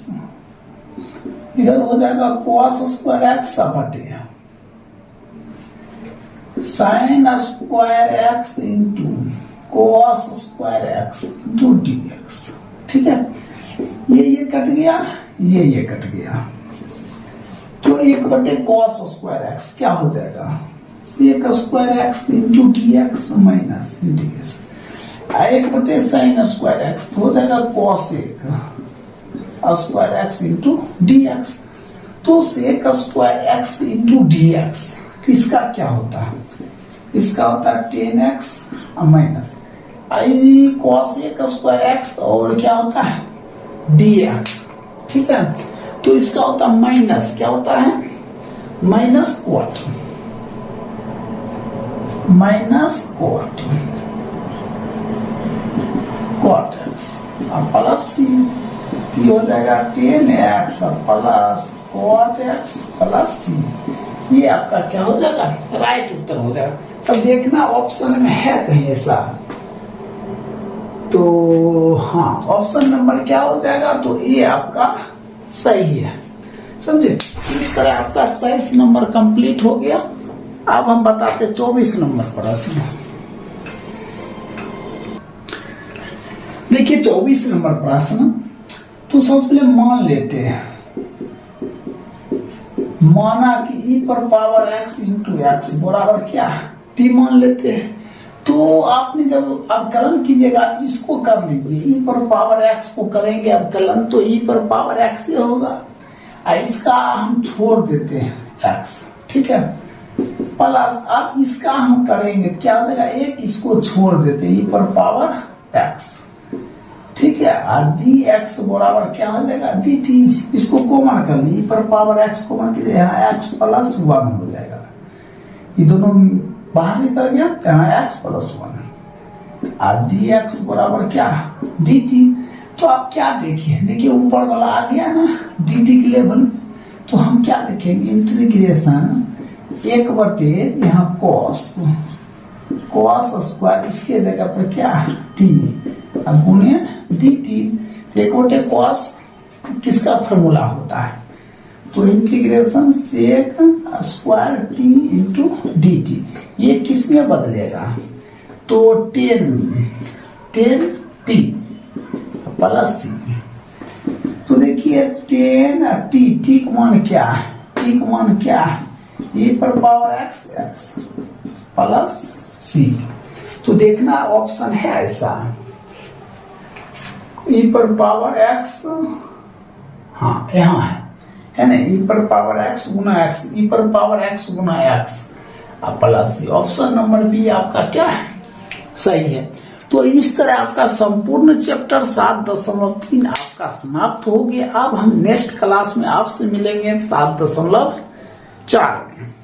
इधर हो जाएगा cos स्क्वायर एक्स बटे sin square x into cos square x into dx। ठीक है, ये कट गया, ये कट गया, तो 1/cos स्क्वायर एक्स क्या हो जाएगा sec square x into dx minus dx, 1/sin square x हो जाएगा cosec square x into dx। तो sec square x into dx, तो इसका क्या होता है, इसका होता है 10x minus cosec square x और क्या होता है dx। ठीक है, तो इसका होता है माइनस, क्या होता है माइनस cot x और प्लस c हो जाएगा 10x plus cot x plus c, ये आपका क्या हो जाएगा राइट उत्तर हो जाएगा। अब देखना ऑप्शन में है कहीं ऐसा, तो हाँ ऑप्शन नंबर क्या हो जाएगा, तो ये आपका सही है, समझे। इस तरह आपका 23 नंबर कंप्लीट हो गया। अब हम बताते 24 नंबर प्रश्न। देखिए 24 नंबर प्रश्न, तो सबसे पहले मान लेते हैं, माना कि e पर पावर x इंटू एक्स बराबर क्या t मान लेते हैं। तो आपने जब अवकलन कीजिएगा इसको कर लीजिए, e पर पावर x को करेंगे अवकलन तो e पर पावर x ही होगा, इसका हम छोड़ देते हैं x, ठीक है, प्लस अब इसका हम करेंगे क्या हो जाएगा, एक इसको छोड़ देते e पर पावर x, ठीक है, और dx बराबर क्या हो जाएगा dt, इसको कॉमन कर ली, e पर पावर x कॉमन कीजिए, यहाँ x प्लस 1 हो जाएगा, ये दोनों बाहर निकल गया, यहाँ x प्लस 1 और dx बराबर क्या dt। तो आप क्या देखिए ऊपर वाला आ गया ना dt के लेवल में, तो हम क्या लिखेंगे इंटीग्रेशन 1 यहाँ cos स्क्वायर, इसके जगह पर क्या t गुणे dt। 1 cos किसका फॉर्मूला होता है, तो integration sec square t into d t, ये किस में बदलेगा? तो 10 टी प्लस सी। तो देखिए 10 टी का मान क्या है? टी का मान क्या है? e पर पावर x प्लस सी। तो देखना ऑप्शन है ऐसा, e पर पावर x, हाँ यहाँ है ना, e पर पावर x गुना x, e पर पावर x गुना x प्लस सी। ऑप्शन नंबर बी आपका क्या है? सही है। तो इस तरह आपका संपूर्ण चैप्टर 7.3 आपका समाप्त हो गया। अब हम नेक्स्ट क्लास में आपसे मिलेंगे 7.4 में।